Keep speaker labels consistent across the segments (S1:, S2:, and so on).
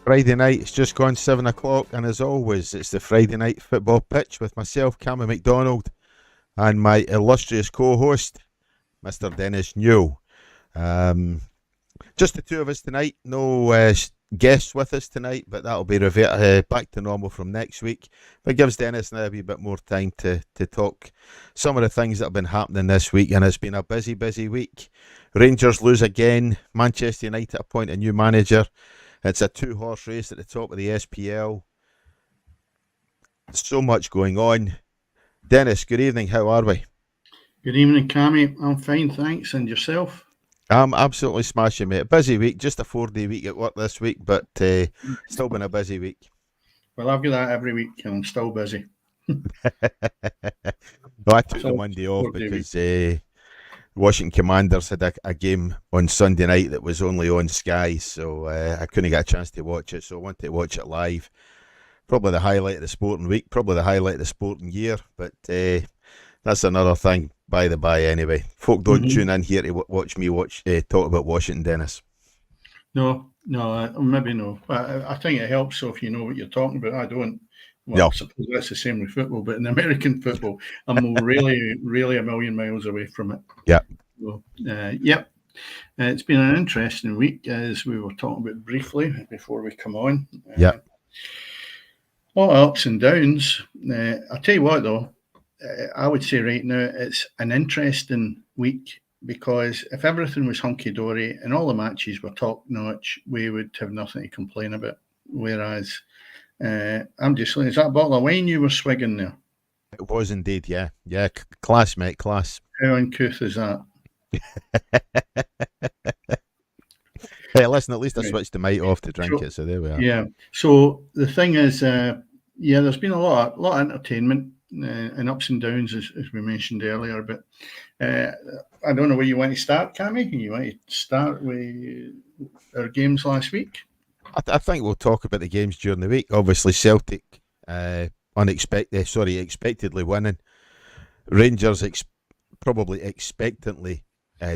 S1: Friday night, it's just gone 7 o'clock, and as always, it's the Friday night football pitch with myself, Cammy McDonald, and my illustrious co-host, Mr. Dennis Newell. Just the two of us tonight, no guests with us tonight, but that'll be back to normal from next week. But it gives Dennis and I a wee bit more time to talk some of the things that have been happening this week, and it's been a busy, busy week. Rangers lose again, Manchester United appoint a new manager. It's a two-horse race at the top of the SPL. So much going on. Dennis, good evening. How are we?
S2: Good evening, Cammy. I'm fine, thanks. And yourself?
S1: I'm absolutely smashing, mate. A busy week, just a 4-day week at work this week, but still been a busy week.
S2: Well, I've got that every week, and I'm still busy.
S1: No, I took the Monday off because Washington Commanders had a game on Sunday night that was only on Sky, so I couldn't get a chance to watch it, so I wanted to watch it live. Probably the highlight of the sporting week, probably the highlight of the sporting year, but that's another thing by the by anyway. Folk don't tune in here to watch me talk about Washington, Dennis.
S2: No, maybe no. I think it helps so if you know what you're talking about. I don't. Well, I suppose that's the same with football, but in American football, I'm really, really a million miles away from it.
S1: Yeah.
S2: So, it's been an interesting week, as we were talking about briefly before we come on.
S1: Yeah.
S2: A lot of ups and downs. I'll tell you what, though, I would say right now it's an interesting week because if everything was hunky-dory and all the matches were top-notch, we would have nothing to complain about. Whereas I'm just saying, is that a bottle of wine you were swigging there?
S1: It was indeed, yeah. Yeah, class, mate, class.
S2: How uncouth is that?
S1: Hey, listen, at least I switched the mic off to drink it, so there we are.
S2: Yeah, so the thing is, there's been a lot of entertainment and ups and downs, as we mentioned earlier, but I don't know where you want to start, Cammy. You want to start with our games last week?
S1: I think we'll talk about the games during the week. Obviously, Celtic expectedly winning. Rangers probably expectantly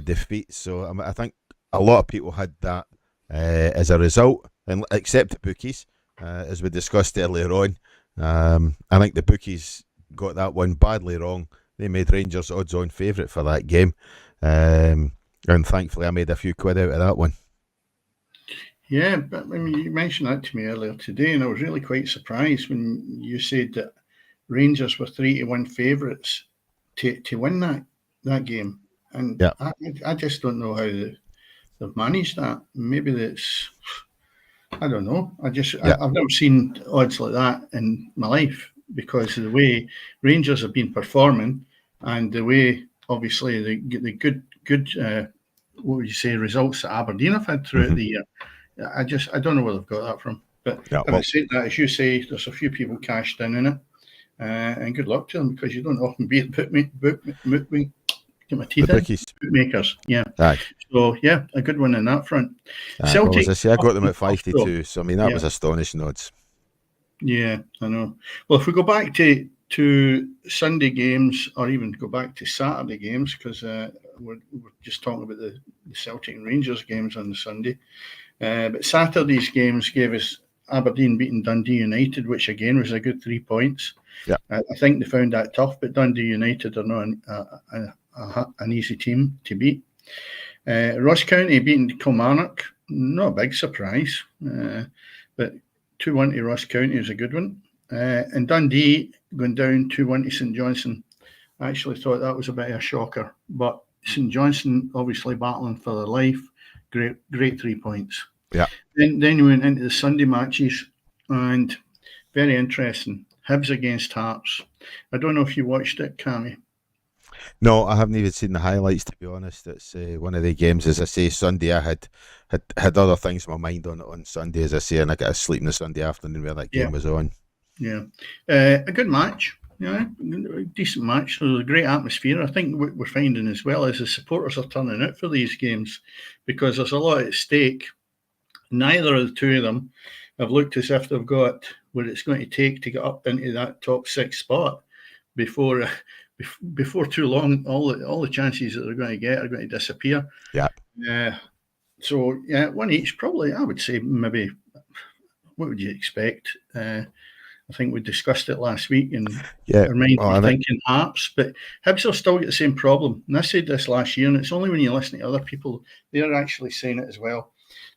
S1: defeat. So I think a lot of people had that as a result, and except the bookies, as we discussed earlier on. I think the bookies got that one badly wrong. They made Rangers odds-on favourite for that game, and thankfully I made a few quid out of that one.
S2: Yeah, but I mean, you mentioned that to me earlier today, and I was really quite surprised when you said that Rangers were 3-1 favourites to win that game. And yeah. I just don't know how they've managed that. Maybe that's, I don't know. I've never seen odds like that in my life because of the way Rangers have been performing and the way, obviously, the good what would you say, results that Aberdeen have had throughout the year. I don't know where they've got that from. But having said that, as you say, there's a few people cashed in it. And good luck to them because you don't often beat bookmakers. Yeah.
S1: Aye.
S2: So, yeah, a good one in that front.
S1: Celtic, I got them at 52, so I mean, that was astonishing odds.
S2: Yeah, I know. Well, if we go back to Sunday games or even go back to Saturday games, because we're just talking about the Celtic and Rangers games on the Sunday. But Saturday's games gave us Aberdeen beating Dundee United, which again was a good 3 points.
S1: Yeah,
S2: I think they found that tough, but Dundee United are not an easy team to beat. Ross County beating Kilmarnock, not a big surprise, but 2-1 to Ross County is a good one. And Dundee going down 2-1 to St Johnstone. I actually thought that was a bit of a shocker, but St Johnstone obviously battling for their life. Great 3 points.
S1: Yeah.
S2: Then we went into the Sunday matches, and very interesting. Hibs against Hearts. I don't know if you watched it, Cammy.
S1: No, I haven't even seen the highlights, to be honest. It's one of the games, as I say, Sunday. I had other things in my mind on Sunday, as I say, and I got to sleep on the Sunday afternoon where that game was on.
S2: Yeah, a good match. Yeah, decent match. So a great atmosphere. I think what we're finding as well is the supporters are turning out for these games because there's a lot at stake. Neither of the two of them have looked as if they've got what it's going to take to get up into that top 6 spot before before too long. All the chances that they're going to get are going to disappear.
S1: Yeah.
S2: So yeah, one each probably. I would say maybe. What would you expect? I think we discussed it last week, and our minds were thinking Hearts, but Hibs have still got the same problem. And I said this last year, and it's only when you listen to other people, they're actually saying it as well.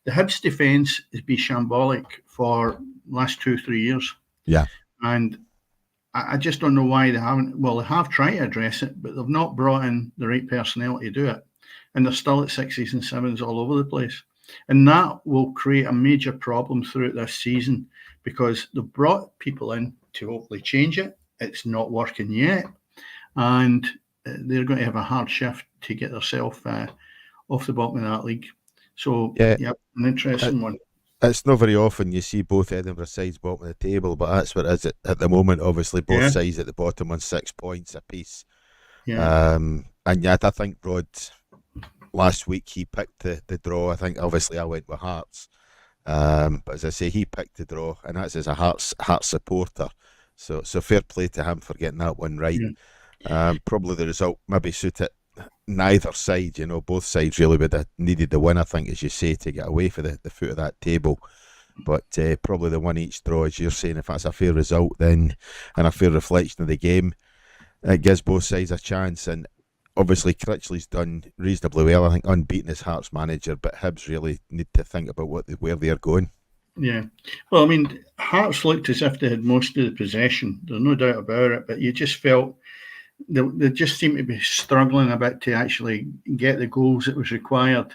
S2: The Hibs defence has been shambolic for the last 2-3 years.
S1: Yeah.
S2: And I just don't know why they haven't. Well, they have tried to address it, but they've not brought in the right personnel to do it. And they're still at 6s and 7s all over the place. And that will create a major problem throughout this season because they've brought people in to hopefully change it. It's not working yet. And they're going to have a hard shift to get themselves off the bottom of that league. So, yeah, an interesting one.
S1: It's not very often you see both Edinburgh sides bottom of the table, but that's what it is at the moment. Obviously, both sides at the bottom on 6 points apiece.
S2: Yeah.
S1: And yet, I think Rod, last week, he picked the draw. I think, obviously, I went with Hearts. But as I say, he picked the draw, and that's as a Hearts supporter. So fair play to him for getting that one right. Yeah. Probably the result maybe suited neither side. Both sides really would have needed the win, I think, as you say, to get away for the foot of that table. But probably the one each draw, as you're saying, if that's a fair result, then and a fair reflection of the game, it gives both sides a chance. And obviously, Critchley's done reasonably well, I think, unbeaten as Hearts manager, but Hibs really need to think about where they're going.
S2: Yeah. Well, I mean, Hearts looked as if they had most of the possession. There's no doubt about it, but you just felt they just seemed to be struggling a bit to actually get the goals that was required.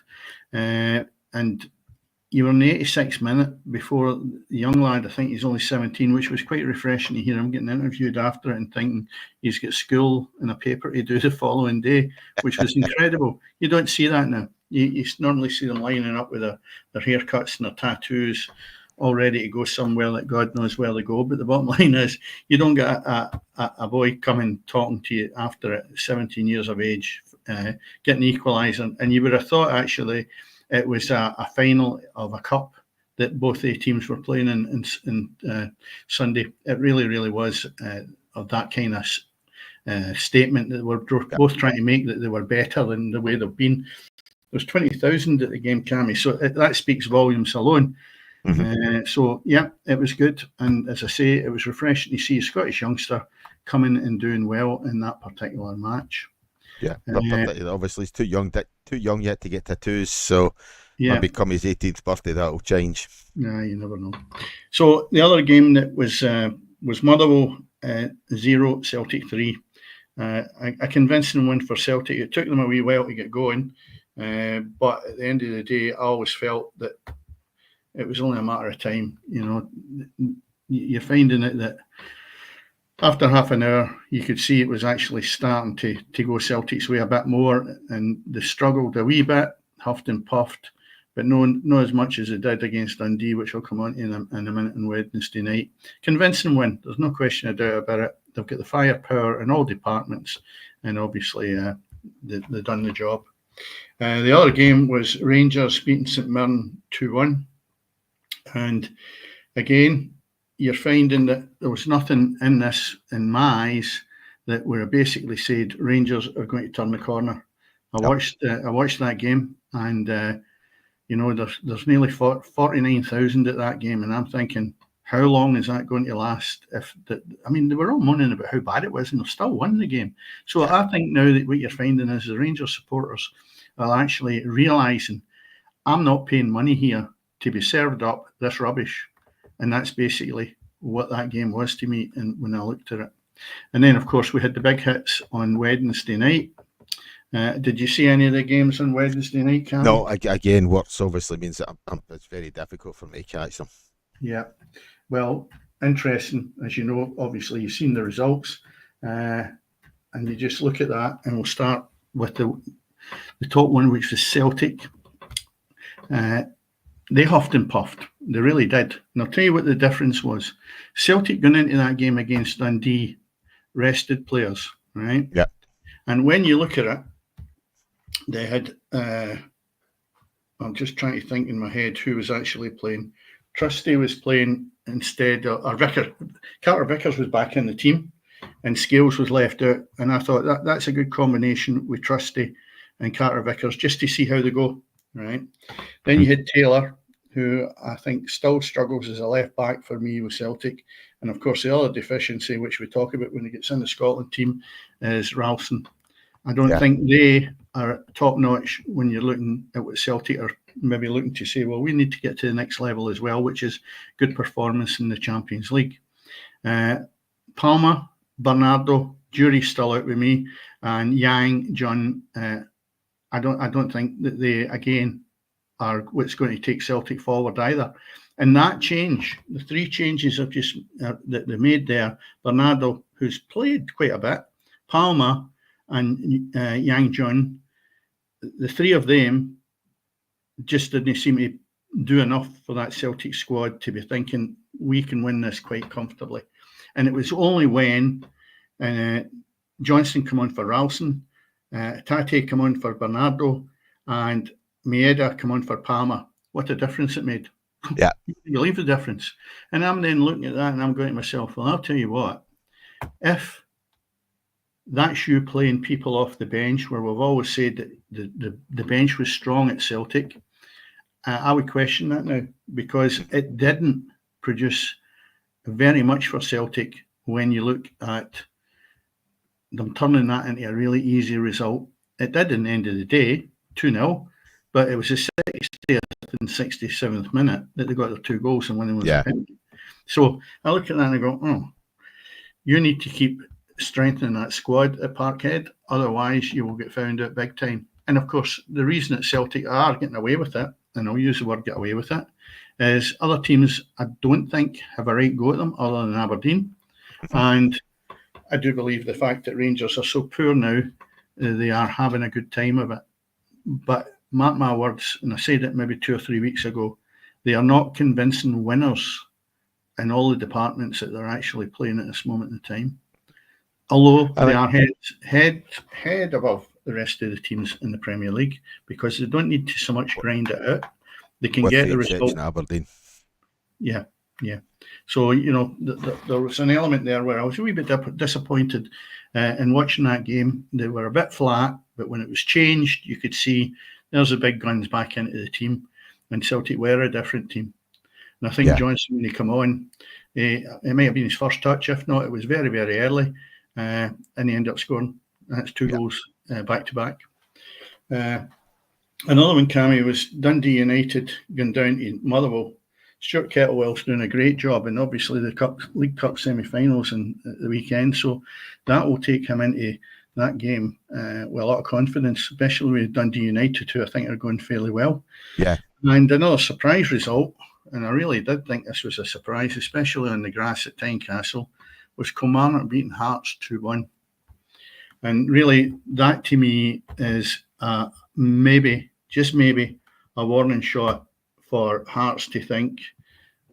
S2: And you were in the 86th minute before the young lad, I think he's only 17, which was quite refreshing to hear him getting interviewed after it and thinking he's got school and a paper to do the following day, which was incredible. You don't see that now. You normally see them lining up with their haircuts and their tattoos, all ready to go somewhere that God knows where they go. But the bottom line is you don't get a boy coming talking to you after 17 years of age, getting the equaliser. And you would have thought, actually, it was a final of a cup that both the teams were playing in Sunday. It really, really was of that kind of statement that we're both trying to make, that they were better than the way they've been. There was 20,000 at the game, Cammy, so that speaks volumes alone. Mm-hmm. So, yeah, it was good. And as I say, it was refreshing to see a Scottish youngster coming and doing well in that particular match.
S1: Yeah, obviously he's too young yet to get tattoos, so maybe come his 18th birthday that'll change.
S2: Yeah, you never know. So the other game that was Motherwell 0, Celtic 3. A convincing win for Celtic. It took them a wee while to get going, but at the end of the day, I always felt that it was only a matter of time. You're finding it that after half an hour, you could see it was actually starting to go Celtic's way a bit more, and they struggled a wee bit, huffed and puffed, but not as much as they did against Dundee, which will come on in a minute on Wednesday night. Convincing win, there's no question of doubt about it. They've got the firepower in all departments, and obviously they've done the job. The other game was Rangers beating St Mirren 2-1, and again, you're finding that there was nothing in this, in my eyes, that where I basically said Rangers are going to turn the corner. I watched that game, and there's nearly 49,000 at that game, and I'm thinking, how long is that going to last? They were all moaning about how bad it was, and they've still won the game. So I think now that what you're finding is the Rangers supporters are actually realising, I'm not paying money here to be served up this rubbish. And that's basically what that game was to me and when I looked at it. And then, of course, we had the big hits on Wednesday night. Did you see any of the games on Wednesday night, Cam?
S1: No, again, works obviously means that it's very difficult for me to catch them.
S2: Yeah. Well, interesting. As you know, obviously, you've seen the results. and you just look at that, and we'll start with the top one, which was Celtic. They huffed and puffed. They really did. And I'll tell you what the difference was. Celtic going into that game against Dundee rested players, right?
S1: Yeah.
S2: And when you look at it, they had, I'm just trying to think in my head who was actually playing. Trusty was playing instead of, Carter Vickers was back in the team, and Scales was left out. And I thought that's a good combination with Trusty and Carter Vickers, just to see how they go, right? Then you had Taylor, who I think still struggles as a left back for me with Celtic. And of course, the other deficiency, which we talk about when he gets in the Scotland team, is Ralston. I don't think they are top notch when you're looking at what Celtic are maybe looking to say, well, we need to get to the next level as well, which is good performance in the Champions League. Palmer, Bernardo, jury's still out with me, and Yang, John. I don't think that they again are what's going to take Celtic forward either. And that change, the three changes I've just that they made there, Bernardo, who's played quite a bit, Palmer, and Yang John, the three of them just didn't seem to do enough for that Celtic squad to be thinking we can win this quite comfortably. And it was only when Johnson come on for Ralston, Tate come on for Bernardo, and Maeda come on for Palmer. What a difference it made.
S1: Yeah.
S2: You believe the difference. And I'm then looking at that and I'm going to myself, well, I'll tell you what, if that's you playing people off the bench, where we've always said that the bench was strong at Celtic, I would question that now, because it didn't produce very much for Celtic when you look at them turning that into a really easy result. It did in the end of the day, 2-0, but it was the 60th and 67th minute that they got their two goals and winning was a penalty. So I look at that and I go, oh, you need to keep strengthening that squad at Parkhead, otherwise you will get found out big time. And of course, the reason that Celtic are getting away with it, and I'll use the word get away with it, is other teams I don't think have a right go at them other than Aberdeen. And I do believe the fact that Rangers are so poor now, they are having a good time of it. But mark my words, and I said it maybe 2 or 3 weeks ago, they are not convincing winners in all the departments that they're actually playing at this moment in time. Although they are head above the rest of the teams in the Premier League, because they don't need to so much grind it out. They can get the result.
S1: Aberdeen.
S2: Yeah. So, there was an element there where I was a wee bit disappointed in watching that game. They were a bit flat, but when it was changed, you could see there's the big guns back into the team, and Celtic were a different team. And I think Johnson, when he come on, it may have been his first touch. If not, it was very, very early, and he ended up scoring. That's 2 goals back to back. Another one, Cammy, was Dundee United going down to Motherwell. Stuart Kettlewell's doing a great job, and obviously the League Cup semi-finals in the weekend, so that will take him into that game with a lot of confidence, especially with Dundee United, who I think are going fairly well.
S1: Yeah.
S2: And another surprise result, and I really did think this was a surprise, especially on the grass at Tynecastle, was Kilmarnock beating Hearts 2-1. And really, that to me is maybe, just maybe, a warning shot for Hearts to think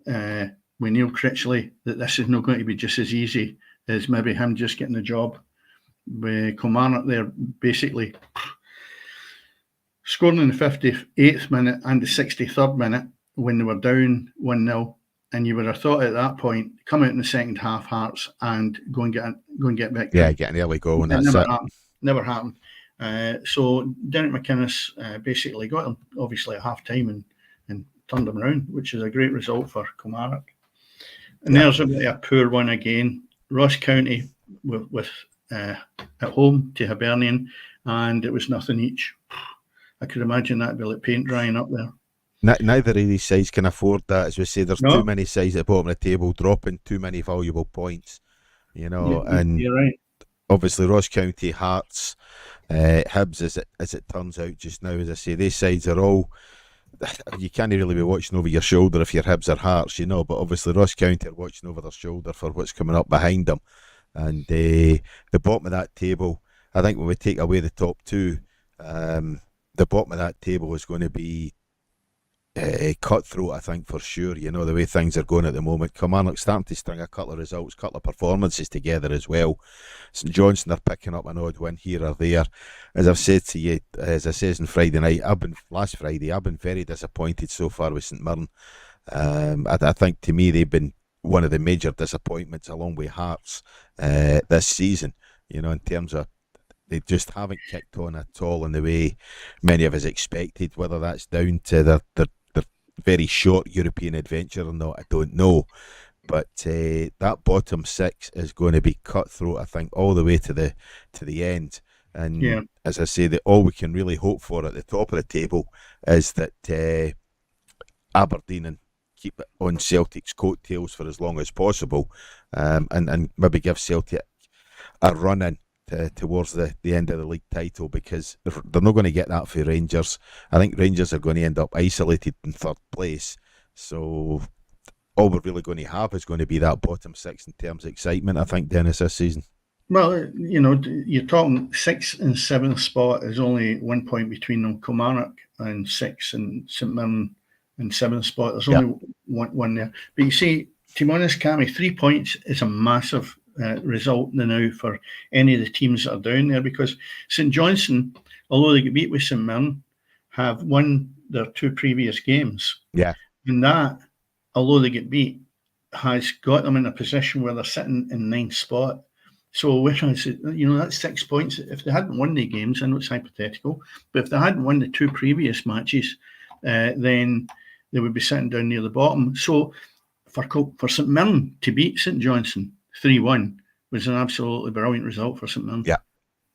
S2: with Neil Critchley that this is not going to be just as easy as maybe him just getting the job. With Kilmarnock there basically scoring in the 58th minute and the 63rd minute when they were down 1-0, and you would have thought at that point, come out in the second half, Hearts, and go and get back.
S1: Yeah, get an early goal, and that's it.
S2: Never happened. So Derek McInnes basically got them obviously at half time and turned them around, which is a great result for Kilmarnock. And there's a poor one again. Ross County with at home to Hibernian, and it was nothing each. I could imagine that'd be like paint drying up there.
S1: Neither of these sides can afford that. As we say, there's too many sides at the bottom of the table dropping too many valuable points, and
S2: you're right.
S1: Obviously Ross County, Hearts, Hibs, as it turns out just now, as I say, these sides are all, you can't really be watching over your shoulder if you're Hibs or Hearts, but obviously Ross County are watching over their shoulder for what's coming up behind them. And the bottom of that table, I think when we take away the top two, the bottom of that table is going to be cutthroat, I think, for sure. You know, the way things are going at the moment. Kilmarnock's starting to string a couple of results, couple of performances together as well. St Johnstone are picking up an odd win here or there. As I've said to you, as I says on Friday night, last Friday, I've been very disappointed so far with St Mirren. I think, to me, they've been one of the major disappointments along with Hearts this season, you know, in terms of they just haven't kicked on at all in the way many of us expected. Whether that's down to their very short European adventure or not, I don't know. But that bottom six is going to be cutthroat, I think, all the way to the end. And as I say, that all we can really hope for at the top of the table is that Aberdeen and keep it on Celtic's coattails for as long as possible, and maybe give Celtic a run in towards the end of the league title, because they're not going to get that for Rangers. I think Rangers are going to end up isolated in third place. So all we're really going to have is going to be that bottom six in terms of excitement, I think, Dennis, this season.
S2: Well, you know, you're talking 6th and 7th spot is only 1 point between them. Kilmarnock and 6th, and St Mirren and 7th spot. There's only one there. But you see, to be honest, Cammy, 3 points is a massive result now for any of the teams that are down there, because St Johnstone, although they get beat with St Mirren, have won their 2 previous games.
S1: Yeah.
S2: And that, although they get beat, has got them in a position where they're sitting in 9th spot. So, whereas, you know, that's 6 points. If they hadn't won the games, I know it's hypothetical, but if they hadn't won the 2 previous matches, then they would be sitting down near the bottom. So, for St Mirren to beat St Johnstone 3-1 was an absolutely brilliant result for St Mirren.
S1: Yeah.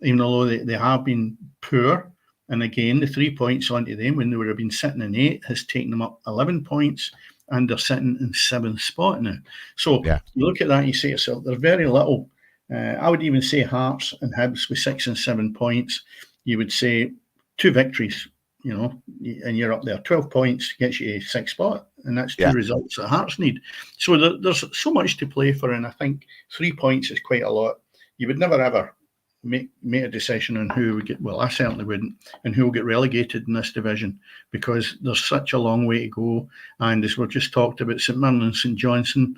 S2: Even though they have been poor, and again, the 3 points onto them when they would have been sitting in 8 has taken them up 11 points, and they're sitting in 7th spot now. So you look at that and you say to yourself, there's very little. I would even say Hearts and Hibs with 6 and 7 points. You would say 2 victories, you know, and you're up there. 12 points gets you a 6th spot, and that's 2 results that Hearts need. So there's so much to play for, and I think 3 points is quite a lot. You would never ever make a decision on who would get, well, I certainly wouldn't, and who will get relegated in this division, because there's such a long way to go. And as we've just talked about, St Mirren and St Johnstone,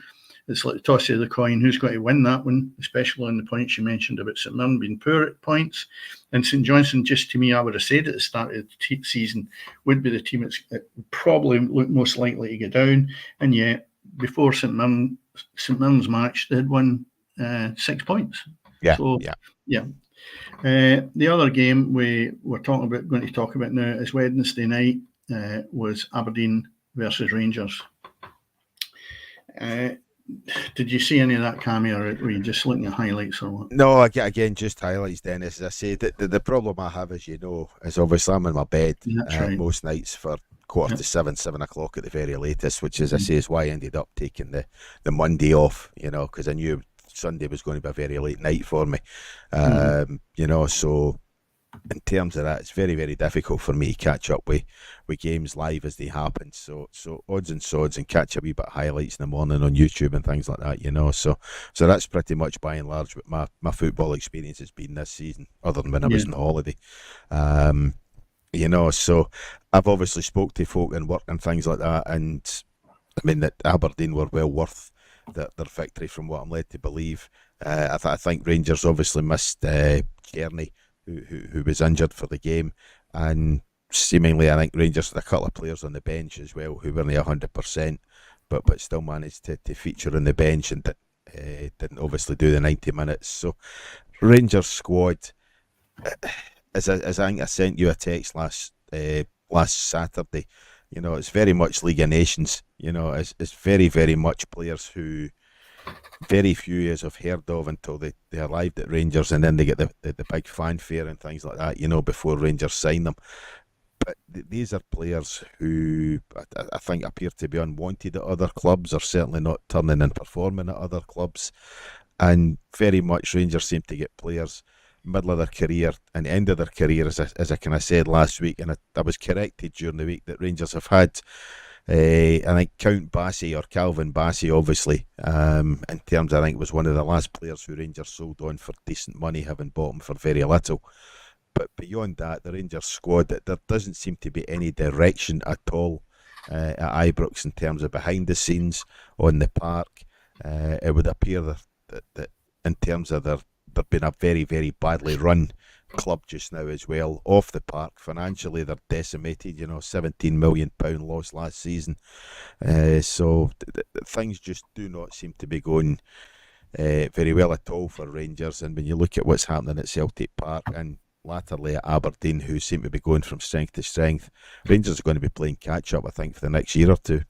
S2: it's like the toss of the coin, who's going to win that one, especially on the points you mentioned about St Mirren being poor at points. And St Johnstone, just to me, I would have said at the start of the season, would be the team that's probably look most likely to go down. And yet, before St Mirren's match, they had won 6 points. The other game we're going to talk about now is Wednesday night, was Aberdeen versus Rangers. Did you see any of that, Cammy, or were you just looking at highlights or what?
S1: No, again, just highlights, Dennis. As I say, the problem I have, as you know, is obviously I'm in my bed most nights for 6:45, 7 o'clock at the very latest, which, as I say, is why I ended up taking the Monday off, you know, because I knew Sunday was going to be a very late night for me. You know, so in terms of that, it's very, very difficult for me to catch up with games live as they happen. So odds and sods, and catch a wee bit of highlights in the morning on YouTube and things like that, you know. So that's pretty much by and large what my football experience has been this season, other than when I was on holiday. You know, so I've obviously spoke to folk in work and things like that, and I mean that Aberdeen were well worth their victory from what I'm led to believe. I think Rangers obviously missed Kearney, who was injured for the game, and seemingly I think Rangers had a couple of players on the bench as well who weren't 100%, but still managed to feature on the bench, and didn't obviously do the 90 minutes. So Rangers squad, as I think I sent you a text last Saturday, you know, it's very much League of Nations. You know, it's very, very much players who very few years have heard of until they arrived at Rangers, and then they get the big fanfare and things like that, you know, before Rangers sign them. But these are players who I think appear to be unwanted at other clubs, or certainly not turning and performing at other clubs. And very much Rangers seem to get players middle of their career and end of their career, as I kind of said last week, and I was corrected during the week that Rangers have had I think Count Bassey or Calvin Bassey, obviously, in terms, I think was one of the last players who Rangers sold on for decent money, having bought him for very little. But beyond that, the Rangers squad, there doesn't seem to be any direction at all at Ibrox in terms of behind the scenes on the park. It would appear that in terms of they've been a very, very badly run club just now as well. Off the park, financially, they're decimated. £17 million loss last season. So things just do not seem to be going very well at all for Rangers. And when you look at what's happening at Celtic Park and latterly at Aberdeen, who seem to be going from strength to strength, Rangers are going to be playing catch up, I think, for the next year or two.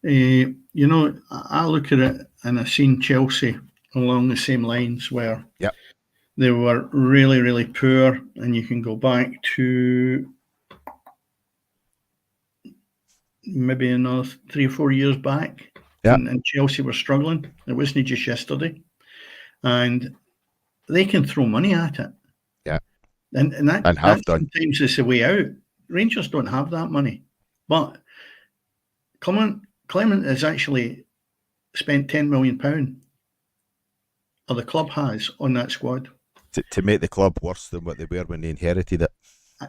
S2: I look at it and I've seen Chelsea along the same lines where they were really, really poor, and you can go back to maybe another 3 or 4 years back, and Chelsea were struggling. It wasn't just yesterday, and they can throw money at it. And that sometimes is the way out. Rangers don't have that money, but Clement has actually spent £10 million, or the club has, on that squad.
S1: To make the club worse than what they were when they inherited it.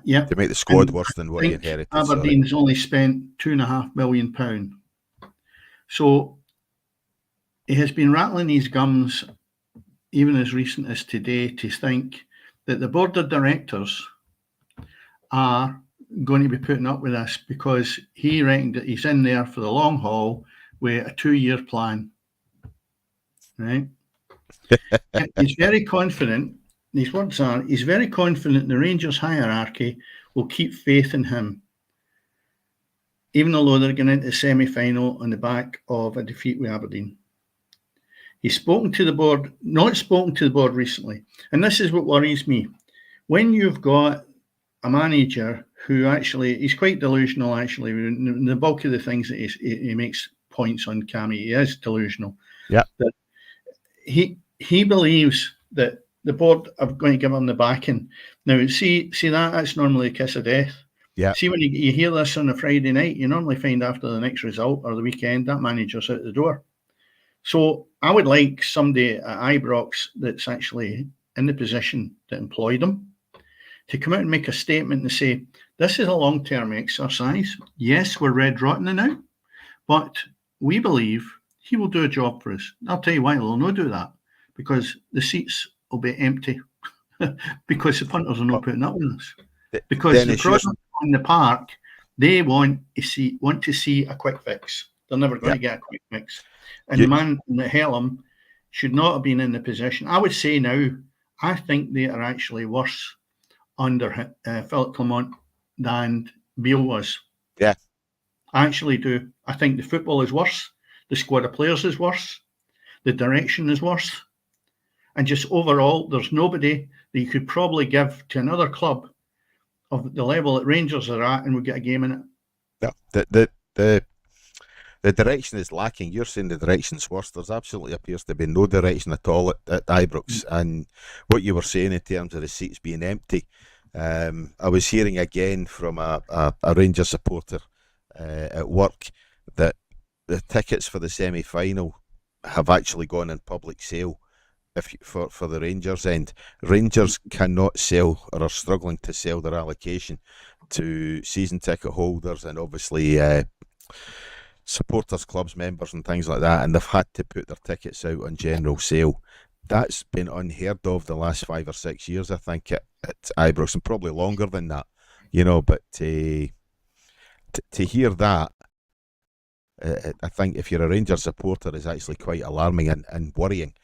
S2: To
S1: make the squad worse than what they inherited.
S2: Aberdeen's only spent £2.5 million. So he has been rattling his gums, even as recent as today, to think that the board of directors are going to be putting up with this because he reckoned that he's in there for the long haul with a 2-year plan. Right? He's very confident. These words are, he's very confident the Rangers hierarchy will keep faith in him, even though they're going into the semi-final on the back of a defeat with Aberdeen. He's not spoken to the board recently. And this is what worries me. When you've got a manager who actually, he's quite delusional actually, in the bulk of the things that he makes points on, Cammy, he is delusional.
S1: Yeah.
S2: That he believes that the board are going to give him the backing. Now, see that's normally a kiss of death.
S1: Yeah.
S2: See, when you hear this on a Friday night, you normally find after the next result or the weekend, that manager's out the door. So I would like somebody at Ibrox that's actually in the position that employed him to come out and make a statement and say, this is a long-term exercise. Yes, we're red rotten now, but we believe he will do a job for us. I'll tell you why they'll not do that, because the seats will be empty because the punters are not putting up with us. Because Dennis, the product on the park, they want to see a quick fix. They're never going to get a quick fix. And the man that held him should not have been in the position. I would say now, I think they are actually worse under Philip Clement than Beale was.
S1: Yeah.
S2: I actually do. I think the football is worse. The squad of players is worse. The direction is worse. And just overall, there's nobody that you could probably give to another club of the level that Rangers are at and would get a game in it.
S1: Yeah. The direction is lacking. You're saying the direction's worse. There's absolutely appears to be no direction at all at Ibrox. And what you were saying in terms of the seats being empty, I was hearing again from a Rangers supporter at work that the tickets for the semi-final have actually gone in public sale for the Rangers end. Rangers cannot sell, or are struggling to sell, their allocation to season ticket holders and obviously supporters clubs members and things like that, and they've had to put their tickets out on general sale. That's been unheard of the last 5 or 6 years, I think, at Ibrox, and probably longer than that, but to hear that, I think if you're a Rangers supporter, is actually quite alarming and worrying.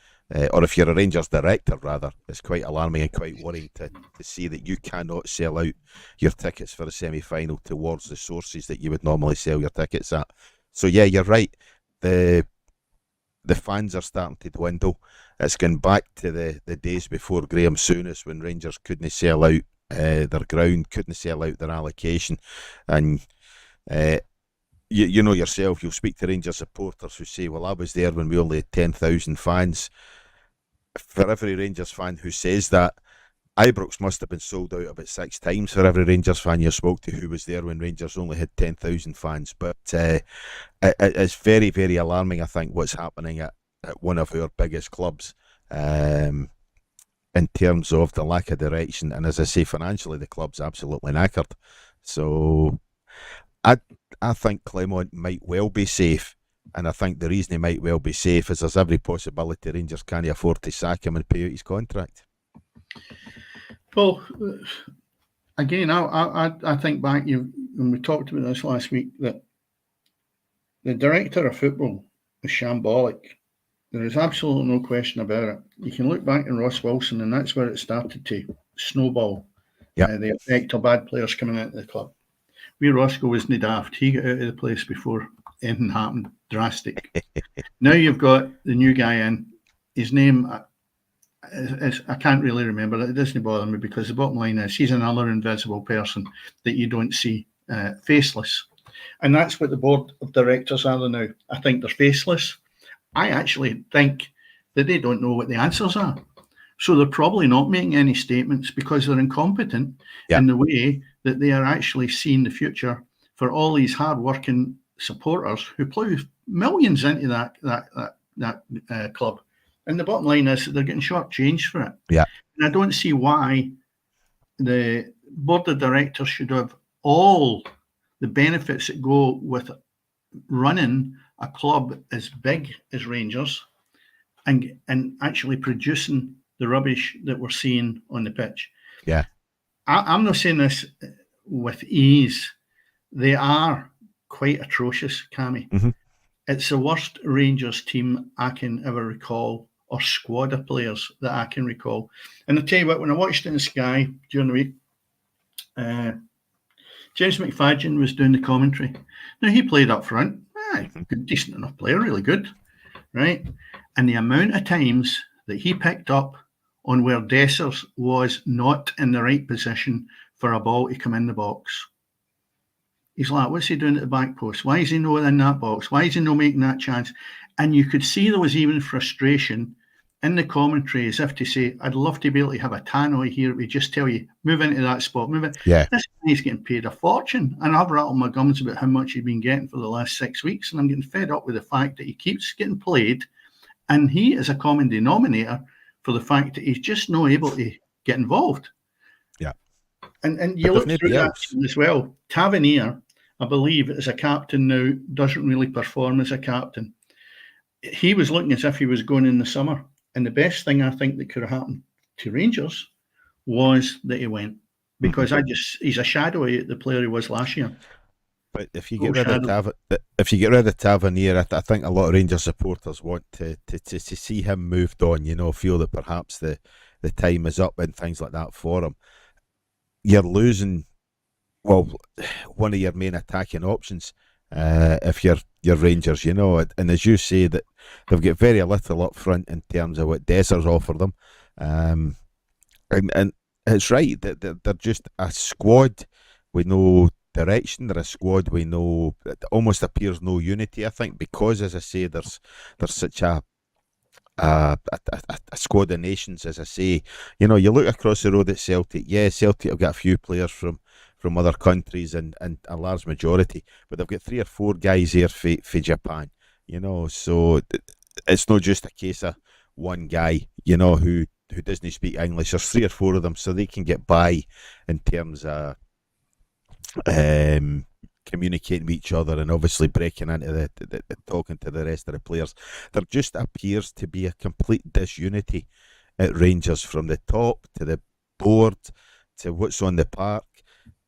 S1: Or if you're a Rangers director, rather, it's quite alarming and quite worrying to see that you cannot sell out your tickets for a semi-final towards the sources that you would normally sell your tickets at. So yeah, you're right. The fans are starting to dwindle. It's gone back to the days before Graham Souness, when Rangers couldn't sell out their ground, couldn't sell out their allocation. And you know yourself, you'll speak to Rangers supporters who say, well, I was there when we only had 10,000 fans. For every Rangers fan who says that, Ibrox must have been sold out about 6 times for every Rangers fan you spoke to who was there when Rangers only had 10,000 fans. But it's very, very alarming, I think, what's happening at one of our biggest clubs in terms of the lack of direction. And as I say, financially, the club's absolutely knackered. So I think Clement might well be safe. And I think the reason he might well be safe is there's every possibility Rangers can't afford to sack him and pay out his contract.
S2: Well, again, I think back, when we talked about this last week, that the director of football is shambolic. There is absolutely no question about it. You can look back on Ross Wilson, and that's where it started to snowball.
S1: Yep.
S2: The effect of bad players coming into the club. Where Roscoe wasn't daft. He got out of the place before anything happened drastic. Now you've got the new guy in. His name, I can't really remember. It doesn't bother me, because the bottom line is he's another invisible person that you don't see, faceless. And that's what the board of directors are now. I think they're faceless. I actually think that they don't know what the answers are. So they're probably not making any statements because they're incompetent in the way that they are actually seeing the future for all these hard-working supporters who plough millions into that club. And the bottom line is that they're getting shortchanged for it.
S1: Yeah.
S2: And I don't see why the board of directors should have all the benefits that go with running a club as big as Rangers and actually producing the rubbish that we're seeing on the pitch.
S1: Yeah.
S2: I'm not saying this with ease. They are quite atrocious, Cammy.
S1: Mm-hmm.
S2: It's the worst Rangers team I can ever recall, or squad of players that I can recall. And I'll tell you what, when I watched it in Sky during the week, James McFadden was doing the commentary. Now, he played up front. Good, decent enough player, really good, right? And the amount of times that he picked up on where Dessers was not in the right position for a ball to come in the box. He's like, what's he doing at the back post? Why is he not in that box? Why is he not making that chance? And you could see there was even frustration in the commentary, as if to say, I'd love to be able to have a tannoy here. We just tell you, move into that spot, move it.
S1: Yeah.
S2: This guy's getting paid a fortune. And I've rattled my gums about how much he's been getting for the last 6 weeks. And I'm getting fed up with the fact that he keeps getting played. And he is a common denominator for the fact that he's just not able to get involved.
S1: Yeah.
S2: And you look through that as well. Tavernier, I believe, as a captain now, doesn't really perform as a captain. He was looking as if he was going in the summer. And the best thing I think that could have happened to Rangers was that he went. Because he's a shadow of the player he was last year.
S1: But if you get rid of Tavernier, I think a lot of Rangers supporters want to see him moved on, feel that perhaps the time is up and things like that for him. You're losing, one of your main attacking options if you're Rangers, and as you say, that they've got very little up front in terms of what Dessers offer them, and it's right that they're just a squad with no direction. They're a squad with no, it almost appears no unity, I think, because, as I say, there's such a squad of nations, as I say. You look across the road at Celtic. Yeah, Celtic have got a few players from other countries and a large majority, but they've got 3 or 4 guys here for Japan, so it's not just a case of one guy, who doesn't speak English. There's 3 or 4 of them, so they can get by in terms of communicating with each other and obviously breaking into the talking to the rest of the players. There just appears to be a complete disunity at Rangers, from the top to the board to what's on the park,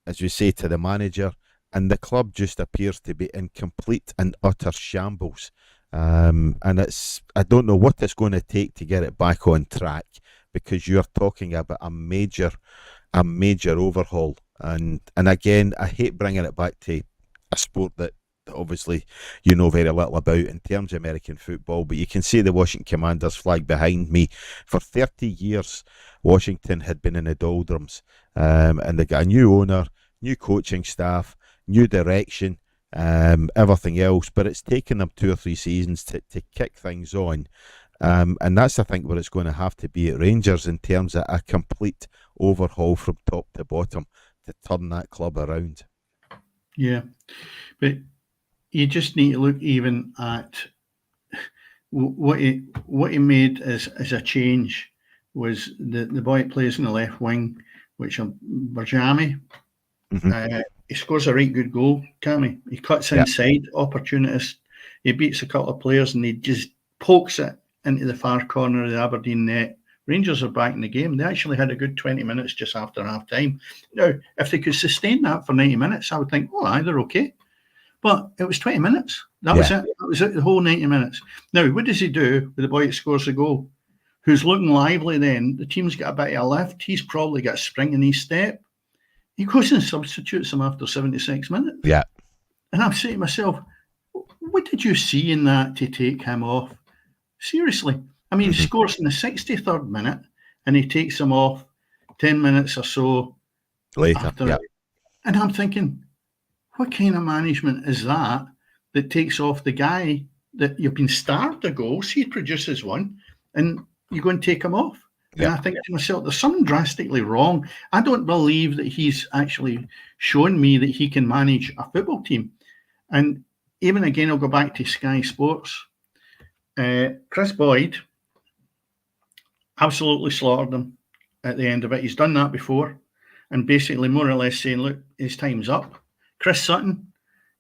S1: as we say, to the manager, and the club just appears to be in complete and utter shambles. And I don't know what it's going to take to get it back on track, because you're talking about a major overhaul. And again, I hate bringing it back to a sport that obviously very little about in terms of American football, but you can see the Washington Commanders flag behind me. For 30 years, Washington had been in the doldrums, and they got a new owner, new coaching staff, new direction, everything else, but it's taken them 2 or 3 seasons to kick things on. And that's, I think, what it's going to have to be at Rangers in terms of a complete overhaul from top to bottom to turn that club around.
S2: Yeah, but you just need to look even at what he made as a change was the boy that plays in the left wing, which is Barjami. He scores a right good goal, Cammy. He cuts inside, opportunist. He beats a couple of players and he just pokes it into the far corner of the Aberdeen net. Rangers are back in the game. They actually had a good 20 minutes just after half time. Now, if they could sustain that for 90 minutes, I would think, oh, they're okay. But it was 20 minutes. That was it. That was it, the whole 90 minutes. Now, what does he do with the boy that scores the goal? Who's looking lively then? The team's got a bit of a lift. He's probably got a spring in his step. He goes and substitutes him after 76 minutes.
S1: Yeah.
S2: And I'm saying to myself, what did you see in that to take him off? Seriously. I mean, he scores in the 63rd minute and he takes him off 10 minutes or so
S1: later.
S2: After. And I'm thinking, what kind of management is that takes off the guy that you've been starved of goals? He produces one and you go and take him off. And I think to myself, there's something drastically wrong. I don't believe that he's actually shown me that he can manage a football team. And even again, I'll go back to Sky Sports. Chris Boyd absolutely slaughtered him at the end of it. He's done that before and basically more or less saying, look, his time's up. Chris Sutton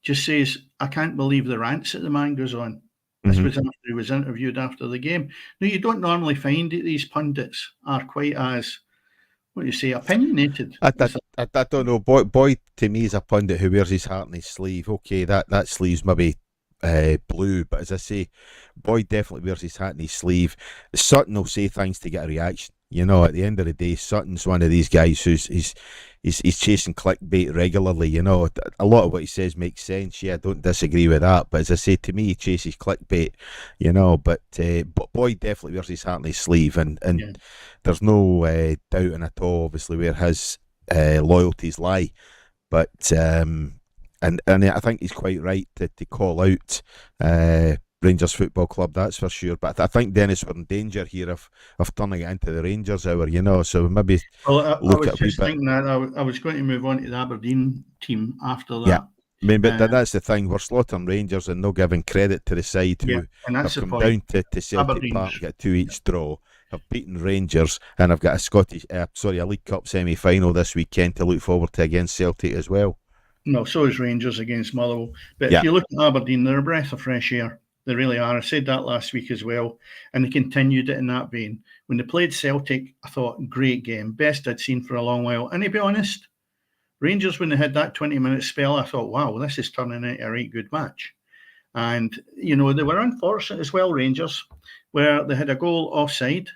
S2: just says, I can't believe the rants that the man goes on. This was after he was interviewed after the game. Now, you don't normally find that these pundits are quite as, what do you say, opinionated.
S1: I don't know. Boyd, to me, is a pundit who wears his heart on his sleeve. Okay, that sleeve's maybe blue, but as I say, Boyd definitely wears his hat on his sleeve. Sutton will say things to get a reaction. You know, at the end of the day, Sutton's one of these guys who's he's chasing clickbait regularly. You know, a lot of what he says makes sense. Yeah, I don't disagree with that. But as I say, to me, he chases clickbait. You know, but Boyd definitely wears his heart on his sleeve, and there's no doubting at all, obviously, where his loyalties lie. But and I think he's quite right to call out Rangers Football Club, that's for sure. But I think, Dennis, we're in danger here of turning it into the Rangers hour, you know, so maybe
S2: I was just thinking that I was going to move on to the Aberdeen team after that.
S1: Yeah, I mean, but that's the thing, we're slaughtering Rangers and not giving credit to the side who have come down to Celtic Park, get a 2-each draw, have beaten Rangers, and I've got a League Cup semi-final this weekend to look forward to against Celtic as well.
S2: No, so is Rangers against Motherwell. But if you look at Aberdeen, they're a breath of fresh air. They really are. I said that last week as well. And they continued it in that vein. When they played Celtic, I thought, great game. Best I'd seen for a long while. And to be honest, Rangers, when they had that 20-minute spell, I thought, wow, this is turning into a right good match. And, you know, they were unfortunate as well, Rangers, where they had a goal offside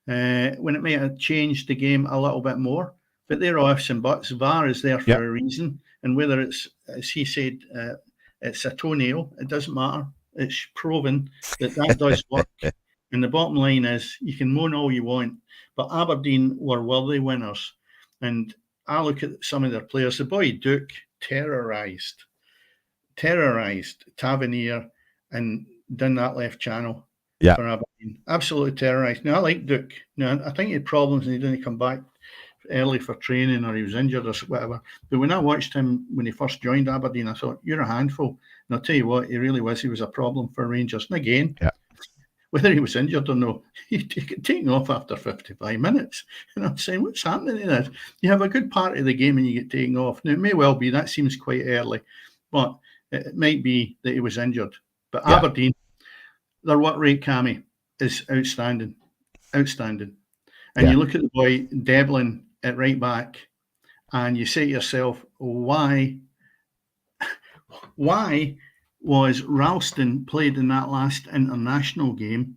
S2: when it might have changed the game a little bit more. But they're ifs and buts. VAR is there for a reason. And whether it's, as he said, it's a toenail, it doesn't matter. It's proven that does work. And the bottom line is, you can moan all you want, but Aberdeen were worthy winners. And I look at some of their players. The boy Duke terrorised Tavernier and done that left channel for Aberdeen. Absolutely terrorised. Now, I like Duke. Now, I think he had problems and he didn't come back early for training, or he was injured or whatever. But when I watched him when he first joined Aberdeen, I thought, you're a handful. And I'll tell you what, he really was. He was a problem for Rangers. And again, whether he was injured or no, he'd taken off after 55 minutes. And I'm saying, what's happening to this? You have a good part of the game and you get taken off. Now, it may well be, that seems quite early, but it might be that he was injured. But Aberdeen, their work rate, Cammy, is outstanding. Outstanding. And you look at the boy Devlin at right back, and you say to yourself, why was Ralston played in that last international game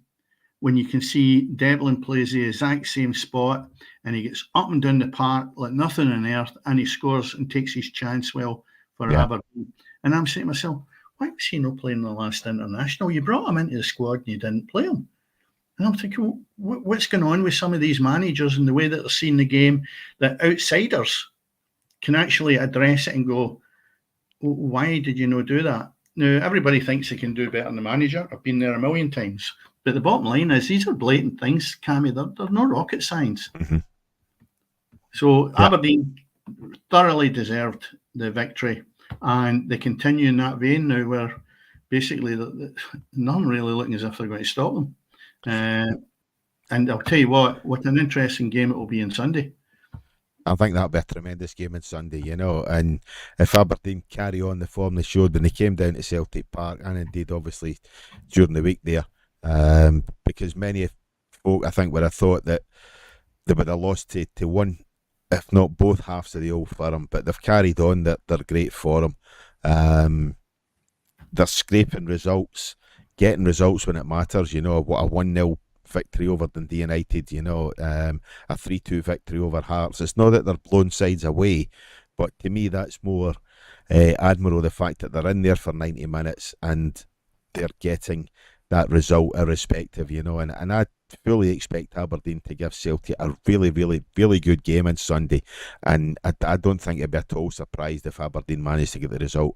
S2: when you can see Devlin plays the exact same spot and he gets up and down the park like nothing on earth and he scores and takes his chance well for Aberdeen? And I'm saying to myself, why was he not playing the last international? You brought him into the squad and you didn't play him. And I'm thinking, what's going on with some of these managers and the way that they're seeing the game, that outsiders can actually address it and go, why did you not do that? Now, everybody thinks they can do better than the manager. I've been there a million times. But the bottom line is, these are blatant things, Cammy. They're no rocket science.
S1: Mm-hmm.
S2: So Aberdeen thoroughly deserved the victory, and they continue in that vein now, where basically none really looking as if they're going to stop them. And I'll tell you what an interesting game it will be on Sunday.
S1: I think that'll be a tremendous game on Sunday, you know, and if Aberdeen carry on the form they showed when they came down to Celtic Park, and indeed obviously during the week there, because many folk I think would have thought that they would have lost to one, if not both halves of the Old Firm, but they've carried on. They're great form. They're scraping results, getting results when it matters. You know, what a 1-0 victory over Dundee United. You know, a 3-2 victory over Hearts. It's not that they're blown sides away, but to me that's more admirable, the fact that they're in there for 90 minutes and they're getting that result irrespective, you know, and I fully expect Aberdeen to give Celtic a really, really, really good game on Sunday, and I don't think it'd be at all surprised if Aberdeen managed to get the result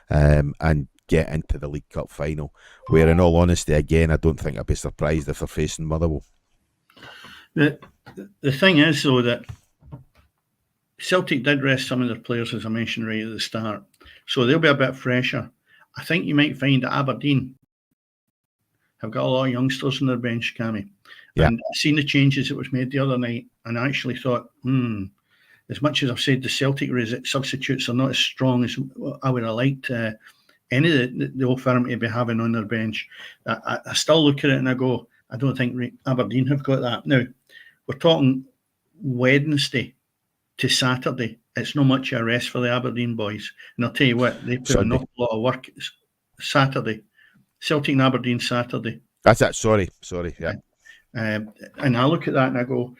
S1: and get into the League Cup final, where in all honesty, again, I don't think I'd be surprised if they're facing Motherwell.
S2: The thing is, though, that Celtic did rest some of their players, as I mentioned right at the start, so they'll be a bit fresher. I think you might find that Aberdeen have got a lot of youngsters on their bench, Cammy.
S1: Yeah.
S2: And I've seen the changes that was made the other night, and I actually thought, as much as I've said the Celtic substitutes are not as strong as I would have liked any of the Old Firm to be having on their bench, I still look at it and I go, I don't think Aberdeen have got that. Now, we're talking Wednesday to Saturday. It's not much of a rest for the Aberdeen boys. And I'll tell you what, they put an awful lot of work Saturday. Celtic and Aberdeen Saturday.
S1: That's it. Sorry, yeah.
S2: And I look at that and I go,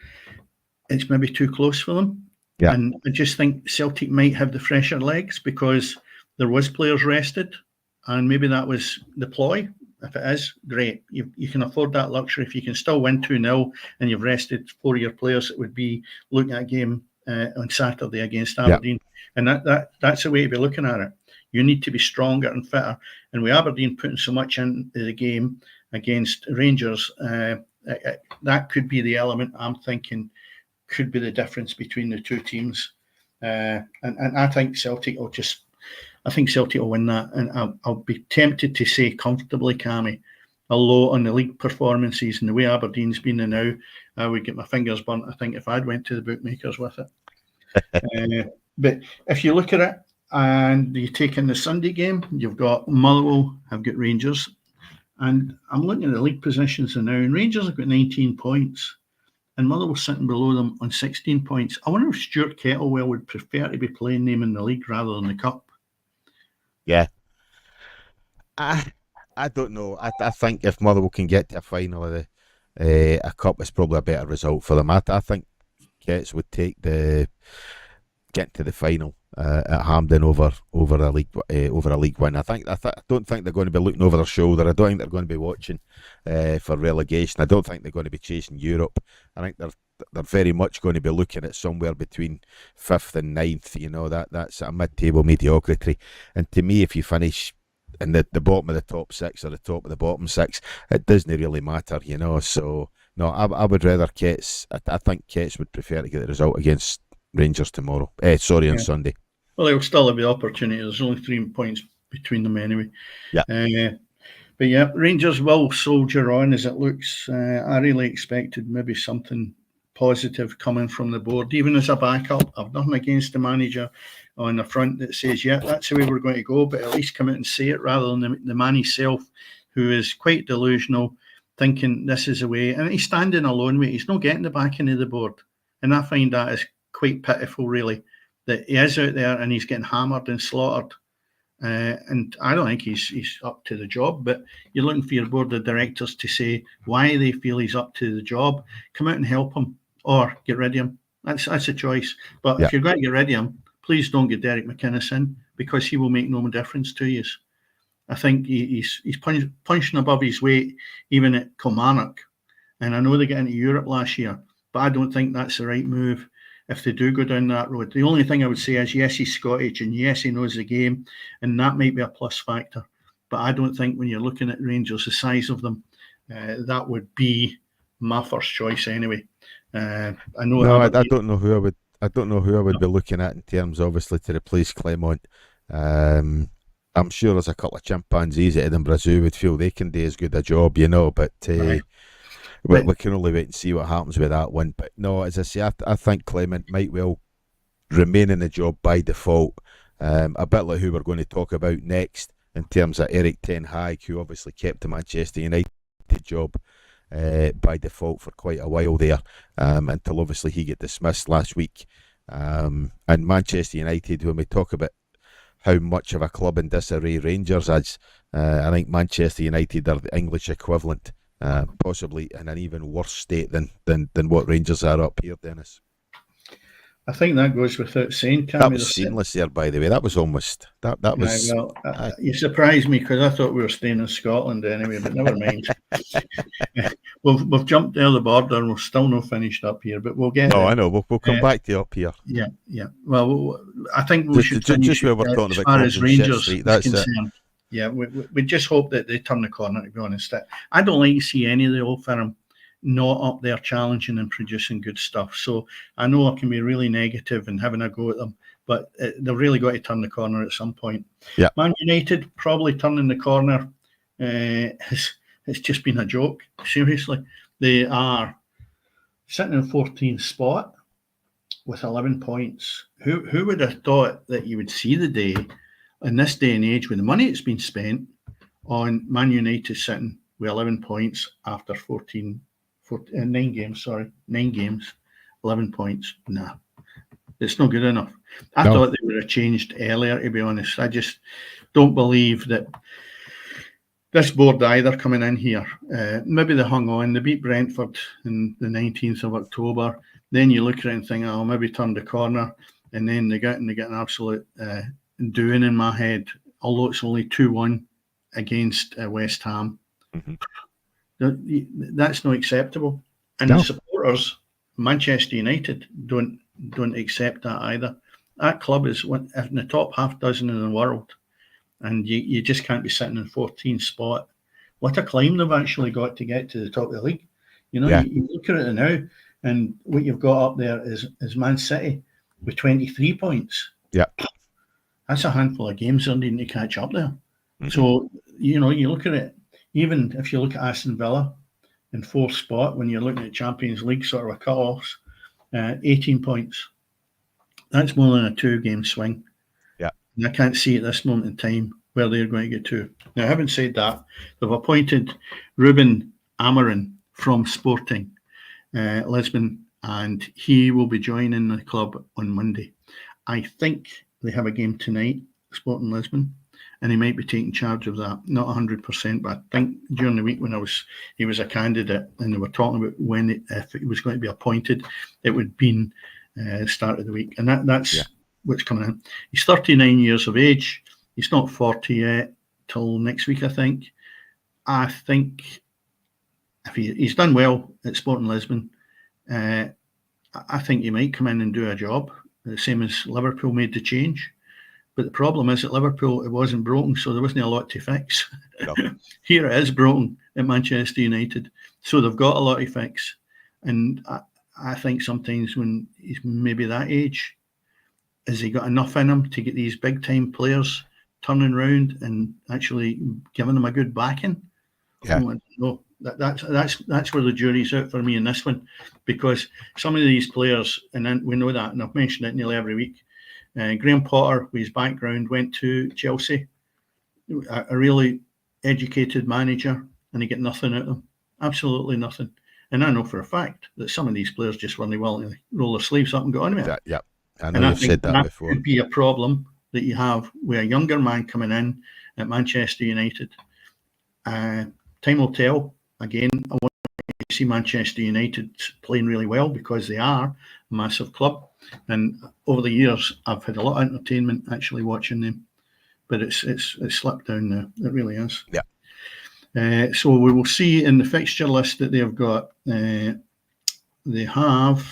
S2: it's maybe too close for them.
S1: Yeah.
S2: And I just think Celtic might have the fresher legs because there was players rested, and maybe that was the ploy. If it is, great. You can afford that luxury. If you can still win 2-0 and you've rested 4 of your players, it would be looking at a game on Saturday against Aberdeen. Yeah. And that's the way to be looking at it. You need to be stronger and fitter. And with Aberdeen putting so much into the game against Rangers, that could be the element I'm thinking could be the difference between the two teams. And I think Celtic will win that. And I'll be tempted to say comfortably, Cammy, although on the league performances and the way Aberdeen's been now, I would get my fingers burnt, I think, if I'd went to the bookmakers with it. But if you look at it, and you take in the Sunday game, you've got Motherwell, have got Rangers, and I'm looking at the league positions now, and Rangers have got 19 points, and Motherwell sitting below them on 16 points. I wonder if Stuart Kettlewell would prefer to be playing them in the league rather than the cup.
S1: Yeah, I don't know. I think if Motherwell can get to a final of a cup, it's probably a better result for them. I think Kets would get to the final at Hampden over a league win. I don't think they're going to be looking over their shoulder. I don't think they're going to be watching for relegation. I don't think they're going to be chasing Europe. I think they're very much going to be looking at somewhere between 5th and 9th. You know, that's a mid-table mediocrity. And to me, if you finish in the bottom of the top 6 or the top of the bottom 6, it doesn't really matter. You know, so no, I would rather Kets. I think Kets would prefer to get the result against Rangers tomorrow. On Sunday.
S2: Well, they'll still have the opportunity. There's only 3 points between them anyway.
S1: Yeah.
S2: But yeah, Rangers will soldier on as it looks. I really expected maybe something positive coming from the board, even as a backup. I've nothing against the manager on the front that says, yeah, that's the way we're going to go, but at least come out and say it rather than the man himself, who is quite delusional, thinking this is the way. And he's standing alone with it. He's not getting the backing of the board. And I find that is quite pitiful, really, that he is out there and he's getting hammered and slaughtered. And I don't think he's up to the job, but you're looking for your board of directors to say why they feel he's up to the job. Come out and help him or get rid of him. That's a choice. But if you're going to get rid of him, please don't get Derek McInnes in, because he will make no difference to you. I think he's punching above his weight, even at Kilmarnock. And I know they got into Europe last year, but I don't think that's the right move if they do go down that road. The only thing I would say is, yes, he's Scottish, and yes, he knows the game, and that might be a plus factor. But I don't think when you're looking at Rangers, the size of them, that would be my first choice anyway. I know.
S1: No, I don't know who I would. I don't know who I would be looking at in terms, obviously, to replace Clement. I'm sure there's a couple of chimpanzees at Edinburgh Zoo would feel they can do as good a job, but
S2: Right.
S1: we can only wait and see what happens with that one. But no, as I say, I think Clement might well remain in the job by default. A bit like who we're going to talk about next in terms of Eric Ten Hag, who obviously kept the Manchester United job by default for quite a while there, until obviously he got dismissed last week. And Manchester United, when we talk about how much of a club in disarray Rangers is, I think Manchester United are the English equivalent, possibly in an even worse state than what Rangers are up here, Dennis.
S2: I think that goes without saying, Cammy.
S1: That was seamless there, by the way. That was almost that was.
S2: You surprised me because I thought we were staying in Scotland anyway, but never mind. We've jumped out of the border and we're still not finished up here, but we'll get.
S1: I know. We'll come back to up here.
S2: Yeah. Well, I think we should
S1: just where we're talking
S2: as
S1: about
S2: far as Rangers
S1: is concerned.
S2: It. Yeah, we just hope that they turn the corner. To be honest, I don't like to see any of the old firm not up there challenging and producing good stuff. So I know I can be really negative and having a go at them, but they've really got to turn the corner at some point.
S1: Yeah.
S2: Man United probably turning the corner. It's just been a joke. Seriously, they are sitting in 14th spot with 11 points. Who would have thought that you would see the day in this day and age with the money that's been spent on Man United sitting with 11 points after 9 games, 11 points. Nah, it's not good enough. I thought they would have changed earlier, to be honest. I just don't believe that this board either coming in here. Maybe they hung on. They beat Brentford on the 19th of October. Then you look at it and think, oh, maybe turn the corner. And then they get an absolute doing in my head, although it's only 2-1 against West Ham.
S1: Mm-hmm.
S2: That's not acceptable, and the supporters, Manchester United, don't accept that either. That club is in the top half dozen in the world, and you just can't be sitting in 14th spot. What a climb they've actually got to get to the top of the league. You look at it now, and what you've got up there is Man City with 23 points.
S1: Yeah,
S2: that's a handful of games they're needing to catch up there. Mm-hmm. So you look at it. Even if you look at Aston Villa in 4th spot, when you're looking at Champions League sort of cut-offs, 18 points. That's more than a 2-game swing.
S1: Yeah.
S2: And I can't see at this moment in time where they're going to get to. Now, having said that, they've appointed Ruben Amorim from Sporting Lisbon, and he will be joining the club on Monday. I think they have a game tonight, Sporting Lisbon, and he might be taking charge of that. Not 100%, but I think during the week when he was a candidate and they were talking about if he was going to be appointed, it would be start of the week. And that's what's coming in. He's 39 years of age. He's not 40 yet till next week, I think. I think if he's done well at Sporting Lisbon, I think he might come in and do a job, the same as Liverpool made the change. But the problem is at Liverpool, it wasn't broken, so there wasn't a lot to fix. No. Here it is broken at Manchester United, so they've got a lot to fix. And I think sometimes when he's maybe that age, has he got enough in him to get these big-time players turning around and actually giving them a good backing?
S1: Yeah.
S2: No, that's where the jury's out for me in this one, because some of these players, and then we know that, and I've mentioned it nearly every week. Graham Potter, with his background, went to Chelsea, a really educated manager, and he got nothing out of them. Absolutely nothing. And I know for a fact that some of these players just weren't willing to roll their sleeves up and go on with it.
S1: Yeah. I know you've said that before.
S2: Could be a problem that you have with a younger man coming in at Manchester United. Time will tell. Again, I want to see Manchester United playing really well because they are a massive club. And over the years, I've had a lot of entertainment actually watching them, but it's slipped down now. It really is.
S1: Yeah.
S2: So we will see in the fixture list that they've got. They have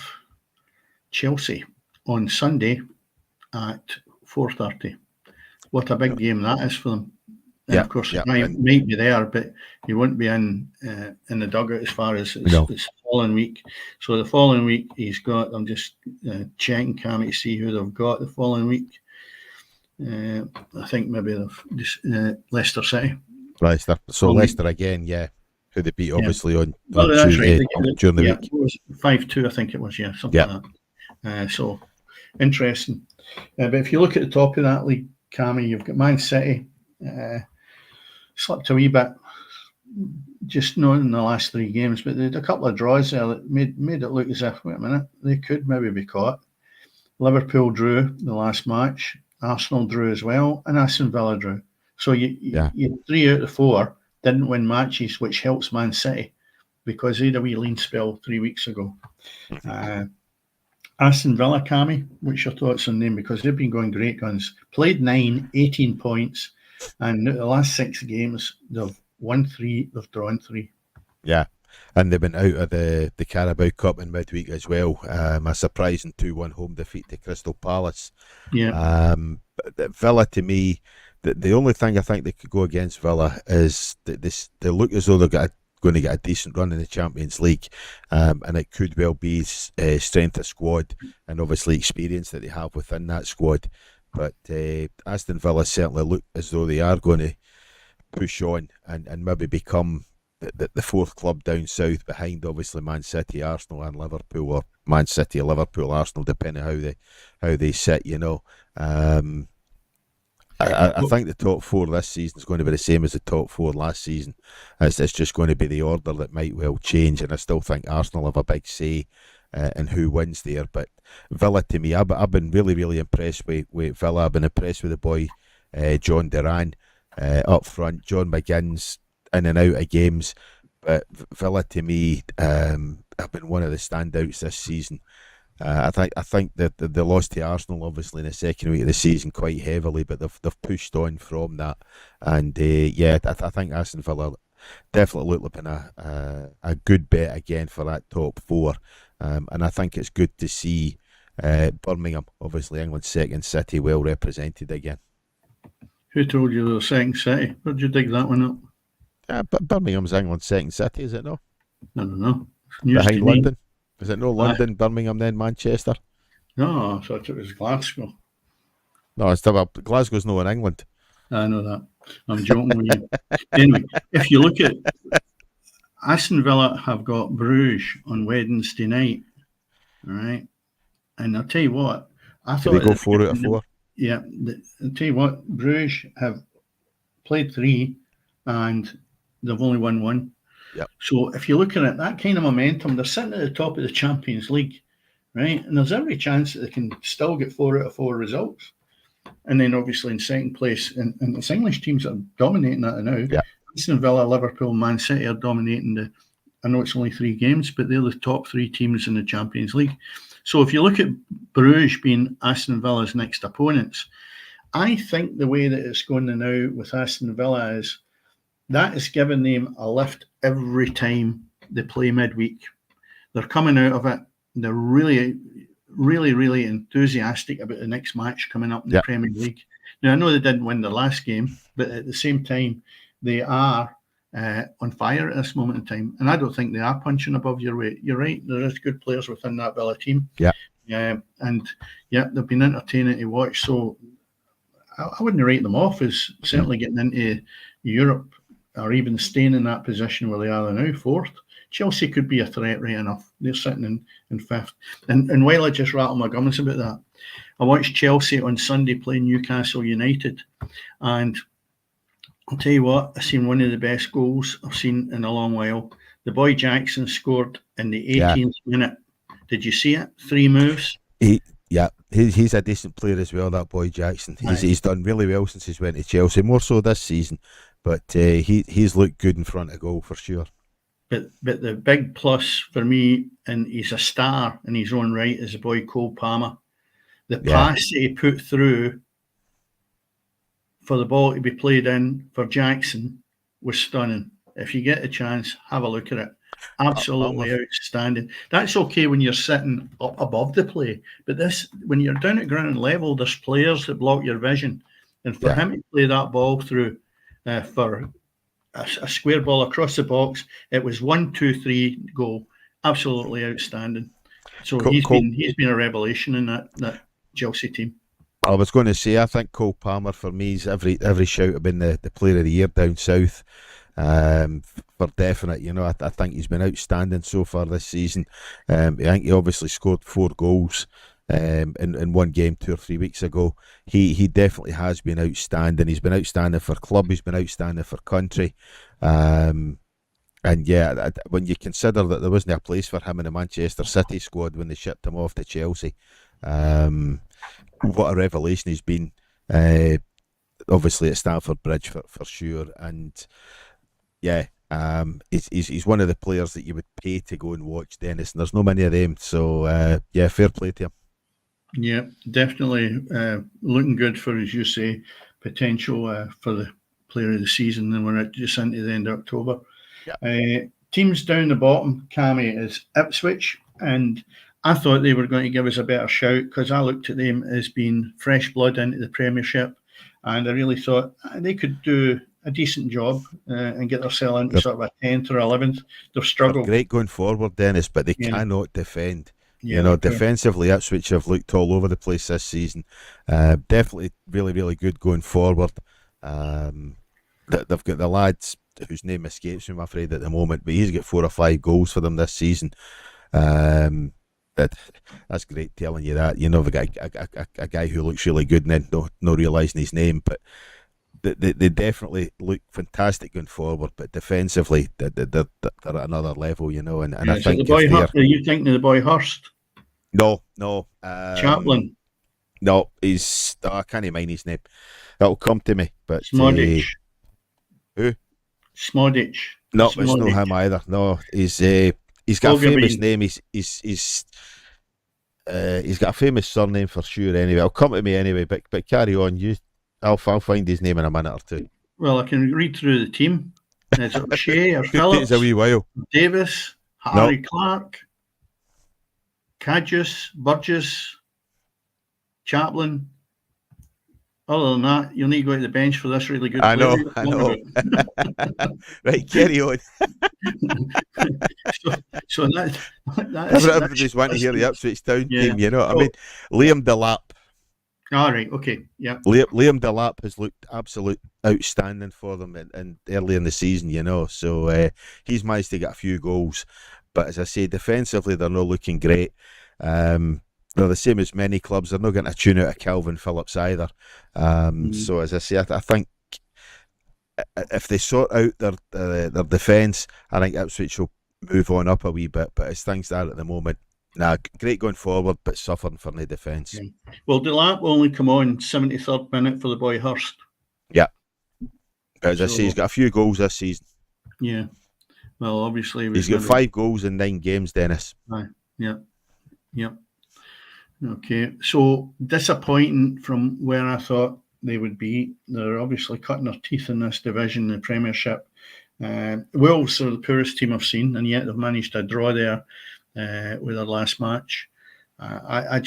S2: Chelsea on Sunday at 4:30. What a big game that is for them. And of course, might be there, but he won't be in the dugout as far as it's the following week. So the following week he's got. I'm just checking Cammy to see who they've got the following week. I think maybe they've Leicester City.
S1: Leicester. So Leicester again, who they beat obviously on Tuesday during the week.
S2: It was 5-2, I think it was. Something like that. So interesting. But if you look at the top of that league, Cammy, you've got Man City. Slipped a wee bit, just not in the last 3 games, but they had a couple of draws there that made it look as if, wait a minute, they could maybe be caught. Liverpool drew the last match, Arsenal drew as well, and Aston Villa drew. So you 3 out of 4 didn't win matches, which helps Man City because they had a wee lean spell 3 weeks ago. Aston Villa, Cammy, what's your thoughts on them? Because they've been going great guns. Played 9, 18 points. And the last 6 games, they've won 3, they've drawn 3.
S1: Yeah, and they've been out of the Carabao Cup in midweek as well. A surprising 2-1 home defeat to Crystal Palace.
S2: Yeah.
S1: Villa, to me, the only thing I think they could go against Villa is that they look as though they're going to get a decent run in the Champions League, and it could well be strength of squad and obviously experience that they have within that squad. But Aston Villa certainly look as though they are going to push on and maybe become the 4th club down south behind obviously Man City, Arsenal and Liverpool, or Man City, Liverpool, Arsenal, depending how they sit, I think the top 4 this season is going to be the same as the top 4 last season. It's just going to be the order that might well change, and I still think Arsenal have a big say and who wins there. But Villa, to me, I've been really, really impressed with Villa. I've been impressed with the boy John Duran up front. John McGinn's in and out of games, but Villa, to me, have been one of the standouts this season. I think that they lost to Arsenal obviously in the second week of the season quite heavily, but they've pushed on from that, and I think Aston Villa definitely look like a good bet again for that top 4. And I think it's good to see Birmingham, obviously England's second city, well represented again.
S2: Who told you they were second city? Where'd you dig that one up?
S1: But Birmingham's England's second city, is it not?
S2: I don't know.
S1: Behind London? Is it no London, Birmingham, then Manchester?
S2: No, I thought it was Glasgow.
S1: No, it's still Glasgow's not in England.
S2: I know that. I'm joking with you. Anyway, if you look at Aston Villa have got Bruges on Wednesday night, all right? And I'll tell you what, I thought...
S1: Did they go 4 out of 4?
S2: Yeah, I'll tell you what, Bruges have played 3 and they've only won 1.
S1: Yep.
S2: So if you're looking at that kind of momentum, they're sitting at the top of the Champions League, right? And there's every chance that they can still get 4 out of 4 results. And then obviously in second place, and it's English teams that are dominating that now.
S1: Yeah.
S2: Aston Villa, Liverpool, Man City are dominating I know it's only 3 games, but they're the top 3 teams in the Champions League. So if you look at Bruges being Aston Villa's next opponents, I think the way that it's going now with Aston Villa is that is giving them a lift every time they play midweek. They're coming out of it. They're really, really, really enthusiastic about the next match coming up in the Premier League. Now, I know they didn't win the last game, but at the same time, they are on fire at this moment in time. And I don't think they are punching above your weight. You're right. There is good players within that Villa team.
S1: Yeah.
S2: And they've been entertaining to watch. So I wouldn't write them off as certainly getting into Europe or even staying in that position where they are now, 4th. Chelsea could be a threat right enough. They're sitting in 5th. And while I just rattle my gums about that, I watched Chelsea on Sunday play Newcastle United. And I'll tell you what, I've seen one of the best goals I've seen in a long while. The boy Jackson scored in the 18th minute. Did you see it? 3 moves.
S1: He's a decent player as well, that boy Jackson. He's done really well since he's went to Chelsea, more so this season. But he's looked good in front of goal for sure.
S2: But the big plus for me, and he's a star in his own right, is the boy Cole Palmer. The pass that he put through for the ball to be played in for Jackson was stunning. If you get a chance, have a look at it. Absolutely outstanding. That's okay when you're sitting up above the play, but when you're down at ground level, there's players that block your vision, and for him to play that ball through for a square ball across the box. It was 1-2-3 goal. Absolutely outstanding. So he's been a revelation in that Chelsea team.
S1: I was going to say, I think Cole Palmer for me is every shout have been the player of the year down south. For definite, I think he's been outstanding so far this season. I think he obviously scored 4 goals in one game 2 or 3 weeks ago. He definitely has been outstanding. He's been outstanding for club. He's been outstanding for country. And yeah, when you consider that there wasn't a place for him in the Manchester City squad when they shipped him off to Chelsea, what a revelation he's been. Obviously at Stamford Bridge for sure, and yeah, he's one of the players that you would pay to go and watch, Dennis, and there's no many of them. So yeah, fair play to him.
S2: Yeah, definitely looking good for, as you say, potential for the player of the season. And we're just into the end of October. Yeah. Teams down the bottom, Cammy, is Ipswich, and I thought they were going to give us a better shout because I looked at them as being fresh blood into the Premiership, and I really thought they could do a decent job and get themselves into sort of a 10th or 11th. They've struggled.
S1: They're great going forward, Dennis, but they cannot defend.
S2: Yeah,
S1: defensively, Ipswich have looked all over the place this season. Definitely really, really good going forward. They've got the lads whose name escapes me, I'm afraid, at the moment, but he's got 4 or 5 goals for them this season. That's great telling you that. They've got a guy who looks really good and then no realising his name, but they definitely look fantastic going forward, but defensively they're at another level, and I think
S2: the boy Hurst, are you thinking of the boy Hurst?
S1: No.
S2: Chaplin?
S1: No, I can't mind his name. It'll come to me, but
S2: Smodic.
S1: Who?
S2: Smodic.
S1: No, it's not him either. No, he's got a famous name. He's got a famous surname for sure. Anyway, it'll come to me anyway. But carry on. I'll find his name in a minute or two.
S2: Well, I can read through the team. Is it Shea or Phillips?
S1: It's a wee while.
S2: Davis, Harry Clark, Cadgis, Burgess, Chaplin. Other than that, you'll need to go to the bench for this really good player.
S1: I know. Right, carry on.
S2: so that
S1: everybody's wanting to hear the Ipswich Town team, I mean, Liam Delap.
S2: All right, okay, yeah.
S1: Liam Delap has looked absolute outstanding for them and early in the season, so he's managed to get a few goals. But as I say, defensively, they're not looking great. They're the same as many clubs. They're not getting a tune out of Calvin Phillips either. So as I say, I think if they sort out their defence, I think Ipswich will move on up a wee bit. But as things are at the moment, great going forward, but suffering for the defence.
S2: Yeah. Well, Delap only come on 73rd minute for the boy Hurst.
S1: Yeah. But as I say, he's got a few goals this season.
S2: Yeah. Well, obviously...
S1: He's got 5 goals in 9 games, Dennis.
S2: Aye. Yeah. Okay. So, disappointing from where I thought they would be. They're obviously cutting their teeth in this division, the Premiership. Wolves are the poorest team I've seen, and yet they've managed to draw there with their last match. They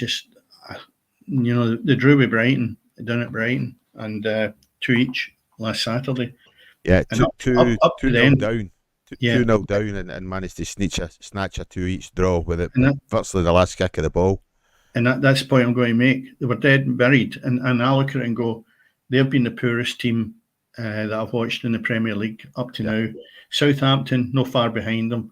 S2: drew with Brighton, down at Brighton, and 2 each last Saturday.
S1: Yeah, up 2-0 down. 2-0 down and managed to snatch a 2 each draw with it virtually the last kick of the ball.
S2: And that's the point I'm going to make. They were dead and buried. And I look at it and go, they've been the poorest team that I've watched in the Premier League up to now. Southampton, not far behind them.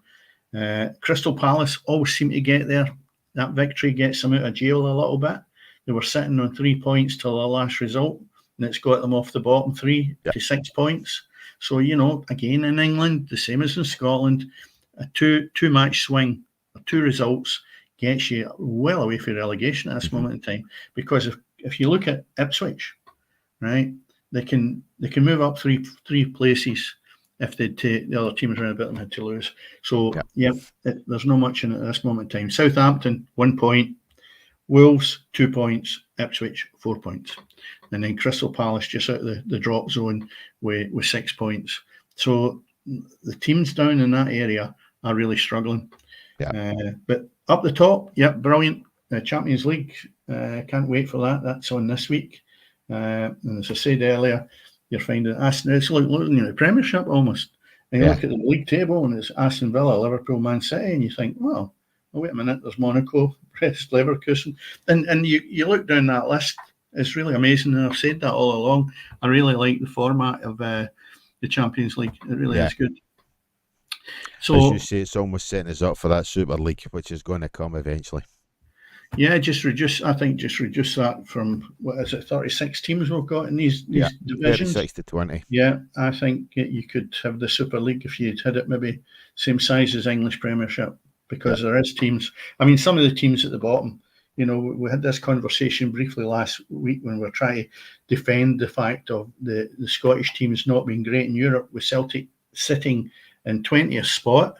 S2: Crystal Palace always seem to get there. That victory gets them out of jail a little bit. They were sitting on 3 points till the last result, and it's got them off the bottom 3 to 6 points. So, again, in England, the same as in Scotland, a two-match swing, 2 results gets you well away from relegation at this moment in time. Because if you look at Ipswich, right, they can move up three places if they take the other teams around about them had to lose. So, there's not much in it at this moment in time. Southampton, 1 point. Wolves, 2 points. Ipswich, 4 points. And then Crystal Palace just out of the drop zone with 6 points. So the teams down in that area are really struggling. Yeah. But up the top, brilliant. Champions League, can't wait for that. That's on this week. And as I said earlier, you're finding Aston. It's like looking at the Premiership almost. And you look at the league table, and it's Aston Villa, Liverpool, Man City, and you think, well, wait a minute, there's Monaco, Brest, Leverkusen, and you look down that list. It's really amazing, and I've said that all along. I really like the format of the Champions League. It really is good. So,
S1: as you say, it's almost setting us up for that Super League, which is going to come eventually.
S2: Yeah, just reduce that from, what is it, 36 teams we've got in these divisions?
S1: 36 to 20.
S2: Yeah, I think you could have the Super League if you'd had it maybe same size as English Premiership, because there is teams. I mean, some of the teams at the bottom, we had this conversation briefly last week when we were trying to defend the fact of the Scottish teams not being great in Europe, with Celtic sitting in 20th spot.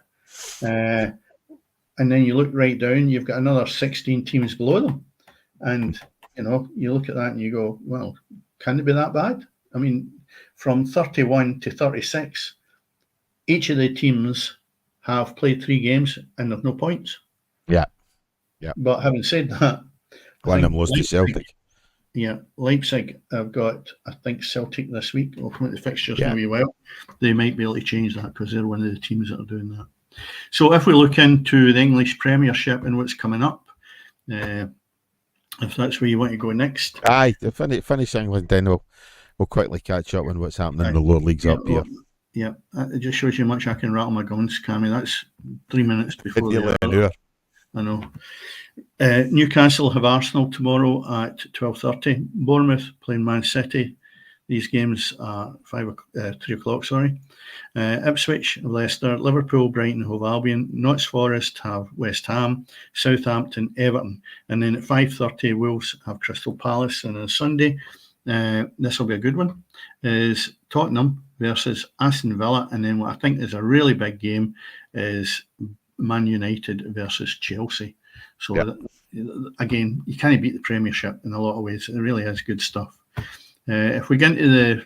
S2: And then you look right down, you've got another 16 teams below them. And, you look at that and you go, well, can it be that bad? I mean, from 31 to 36, each of the teams have played 3 games and there's no points.
S1: Yeah.
S2: But having said that,
S1: one of them lost to Celtic.
S2: Yeah, Leipzig have got, I think, Celtic this week. Looking at the fixtures maybe well, they might be able to change that because they're one of the teams that are doing that. So if we look into the English Premiership and what's coming up, if that's where you want to go next.
S1: Aye, finish England, then we'll quickly catch up on what's happening in the lower leagues up here.
S2: Yeah, it just shows you how much I can rattle my guns, Cammy. That's 3 minutes before
S1: the hour.
S2: I know. Newcastle have Arsenal tomorrow at 12:30. Bournemouth playing Man City. These games are 3 o'clock. Ipswich have Leicester. Liverpool, Brighton, Hove Albion. Notts Forest have West Ham. Southampton, Everton. And then at 5:30, Wolves have Crystal Palace. And on Sunday, this will be a good one, is Tottenham versus Aston Villa. And then what I think is a really big game is Man United versus Chelsea. So again, you can't beat the Premiership in a lot of ways. It really is good stuff. If we get into the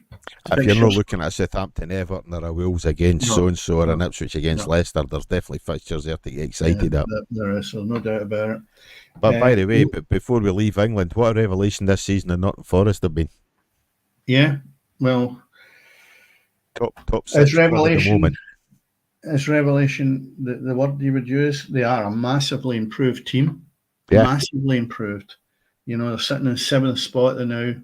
S1: if you're not looking at Southampton, Everton, or a Wolves against so-and-so, or an Ipswich against Leicester, there's definitely fixtures there to get excited at.
S2: There is, so no doubt about it.
S1: But by the way, before we leave England, what a revelation this season in Nottingham Forest have been.
S2: Yeah, well,
S1: top 6 at the moment.
S2: As revelation, the word you would use, they are a massively improved team.
S1: Yeah.
S2: Massively improved. They're sitting in 7th spot now,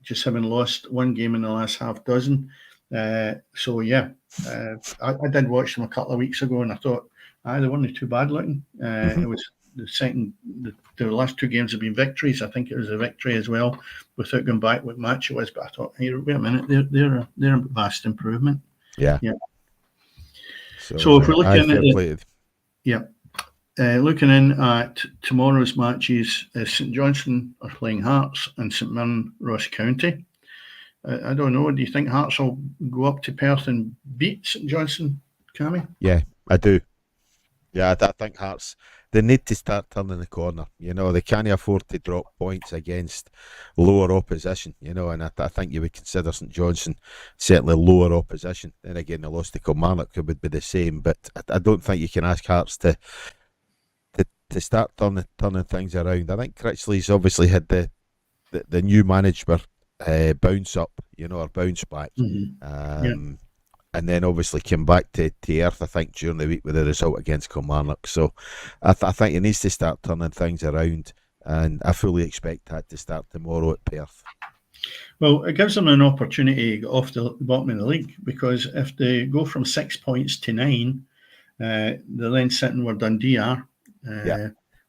S2: just having lost 1 game in the last half dozen. I did watch them a couple of weeks ago, and I thought, they weren't too bad looking. It was the last 2 games have been victories. I think it was a victory as well, without going back what match it was. But I thought, hey, wait a minute, they're a vast improvement.
S1: Yeah.
S2: So if we're looking at looking in at tomorrow's matches, St Johnstone are playing Hearts and St Mirren Ross County. I don't know. Do you think Hearts will go up to Perth and beat St Johnstone, Cammy?
S1: Yeah, I do. Yeah, I think Hearts, they need to start turning the corner. They can't afford to drop points against lower opposition, and I think you would consider St Johnstone certainly lower opposition. Then again, they lost to Kilmarnock, it would be the same, but I don't think you can ask Hearts to start turning things around. I think Critchley's obviously had the new manager bounce up, or bounce back. And then obviously came back to earth, I think, during the week with the result against Kilmarnock. So I think he needs to start turning things around, and I fully expect that to start tomorrow at Perth.
S2: Well, it gives them an opportunity to get off the bottom of the league, because if they go from 6 points to 9, they're then sitting where Dundee are,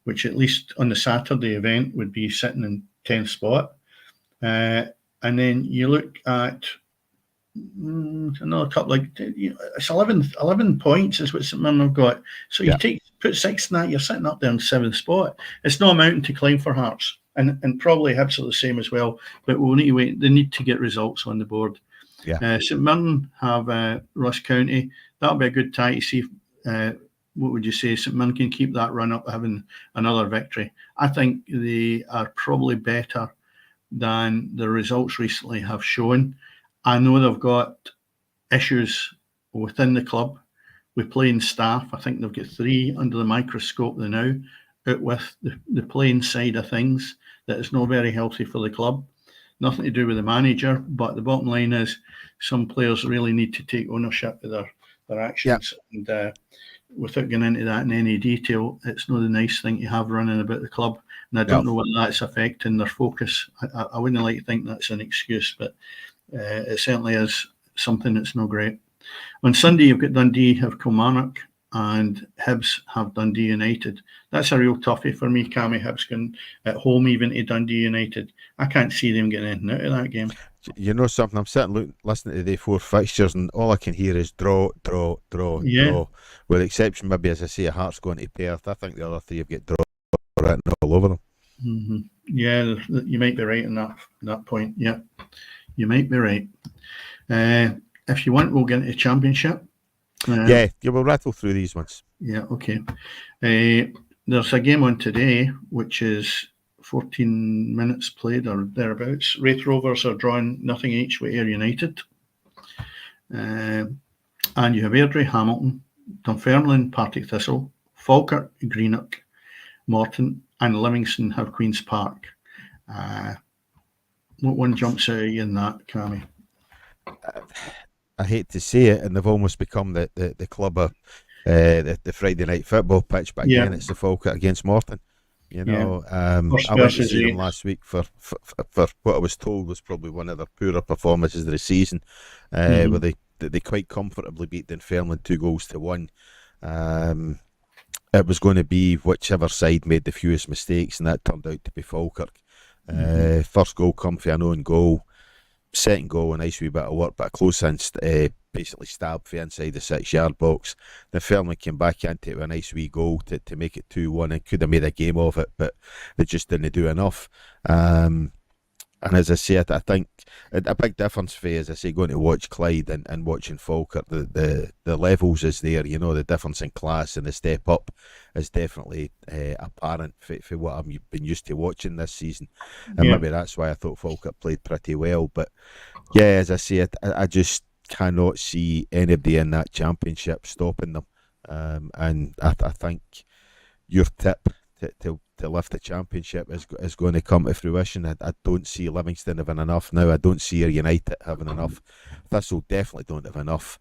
S2: which at least on the Saturday event would be sitting in 10th spot. And then you look at another couple, it's 11 points is what St Mirren have got. So you put 6 in that, you're sitting up there in 7th spot. It's not a mountain to climb for Hearts, and probably Hibs are the same as well. But we'll need to wait. They need to get results on the board. St Mirren have Ross County. That'll be a good tie to see. What would you say? St Mirren can keep that run up, having another victory. I think they are probably better than the results recently have shown. I know they've got issues within the club with playing staff. I think they've got 3 under the microscope now, out with the playing side of things, that is not very healthy for the club. nothing to do with the manager. But the bottom line is, some players really need to take ownership of their actions. Yep. And without getting into that in any detail, it's not a nice thing to have running about the club. And I don't know whether that's affecting their focus. I wouldn't like to think that's an excuse, but it certainly is something that's not great. On Sunday, you've got Dundee have Kilmarnock and Hibs have Dundee United. That's a real toughie for me, Cammy. Hibs going at home even to Dundee United. I can't see them getting anything out of that game.
S1: You know something? I'm sitting listening to the 4 fixtures, and all I can hear is draw. With the exception, maybe, as I say, Hearts going to Perth. I think the other 3 have got draw written all over them.
S2: Mm-hmm. Yeah, you might be right on that point. Yeah, you might be right. If you want, we'll get into the Championship.
S1: We'll rattle through these ones.
S2: Yeah, okay. There's a game on today, which is 14 minutes played or thereabouts. Wraith Rovers are drawing nothing each with Ayr United. And you have Airdrie, Hamilton, Dunfermline, Partick Thistle, Falkirk, Greenock, Morton, and Livingston have Queen's Park. What one jumps out at you in that, Cammy?
S1: I hate to say it, and they've almost become the club of the Friday night football pitch, but again, it's the Falkirk against Morton. You know, I went to see them last week for what I was told was probably one of their poorer performances of the season, where they quite comfortably beat Dunfermline 2-1. It was going to be whichever side made the fewest mistakes, and that turned out to be Falkirk. First goal come for an own goal. Second goal, a nice wee bit of work, but a close in, basically stabbed for inside the 6-yard box. The Fairmont came back into it with a nice wee goal to make it 2-1 and could have made a game of it, but they just didn't do enough. And as I say, I think a big difference for you, as I say, going to watch Clyde and watching Falkirk, the levels is there, you know, the difference in class and the step up is definitely apparent for what I've been used to watching this season. And maybe that's why I thought Falkirk played pretty well. But yeah, as I say, I just cannot see anybody in that Championship stopping them. And I think your tip to lift the Championship is going to come to fruition. I don't see Livingston having enough now. I don't see Ayr United having enough. Thistle definitely don't have enough.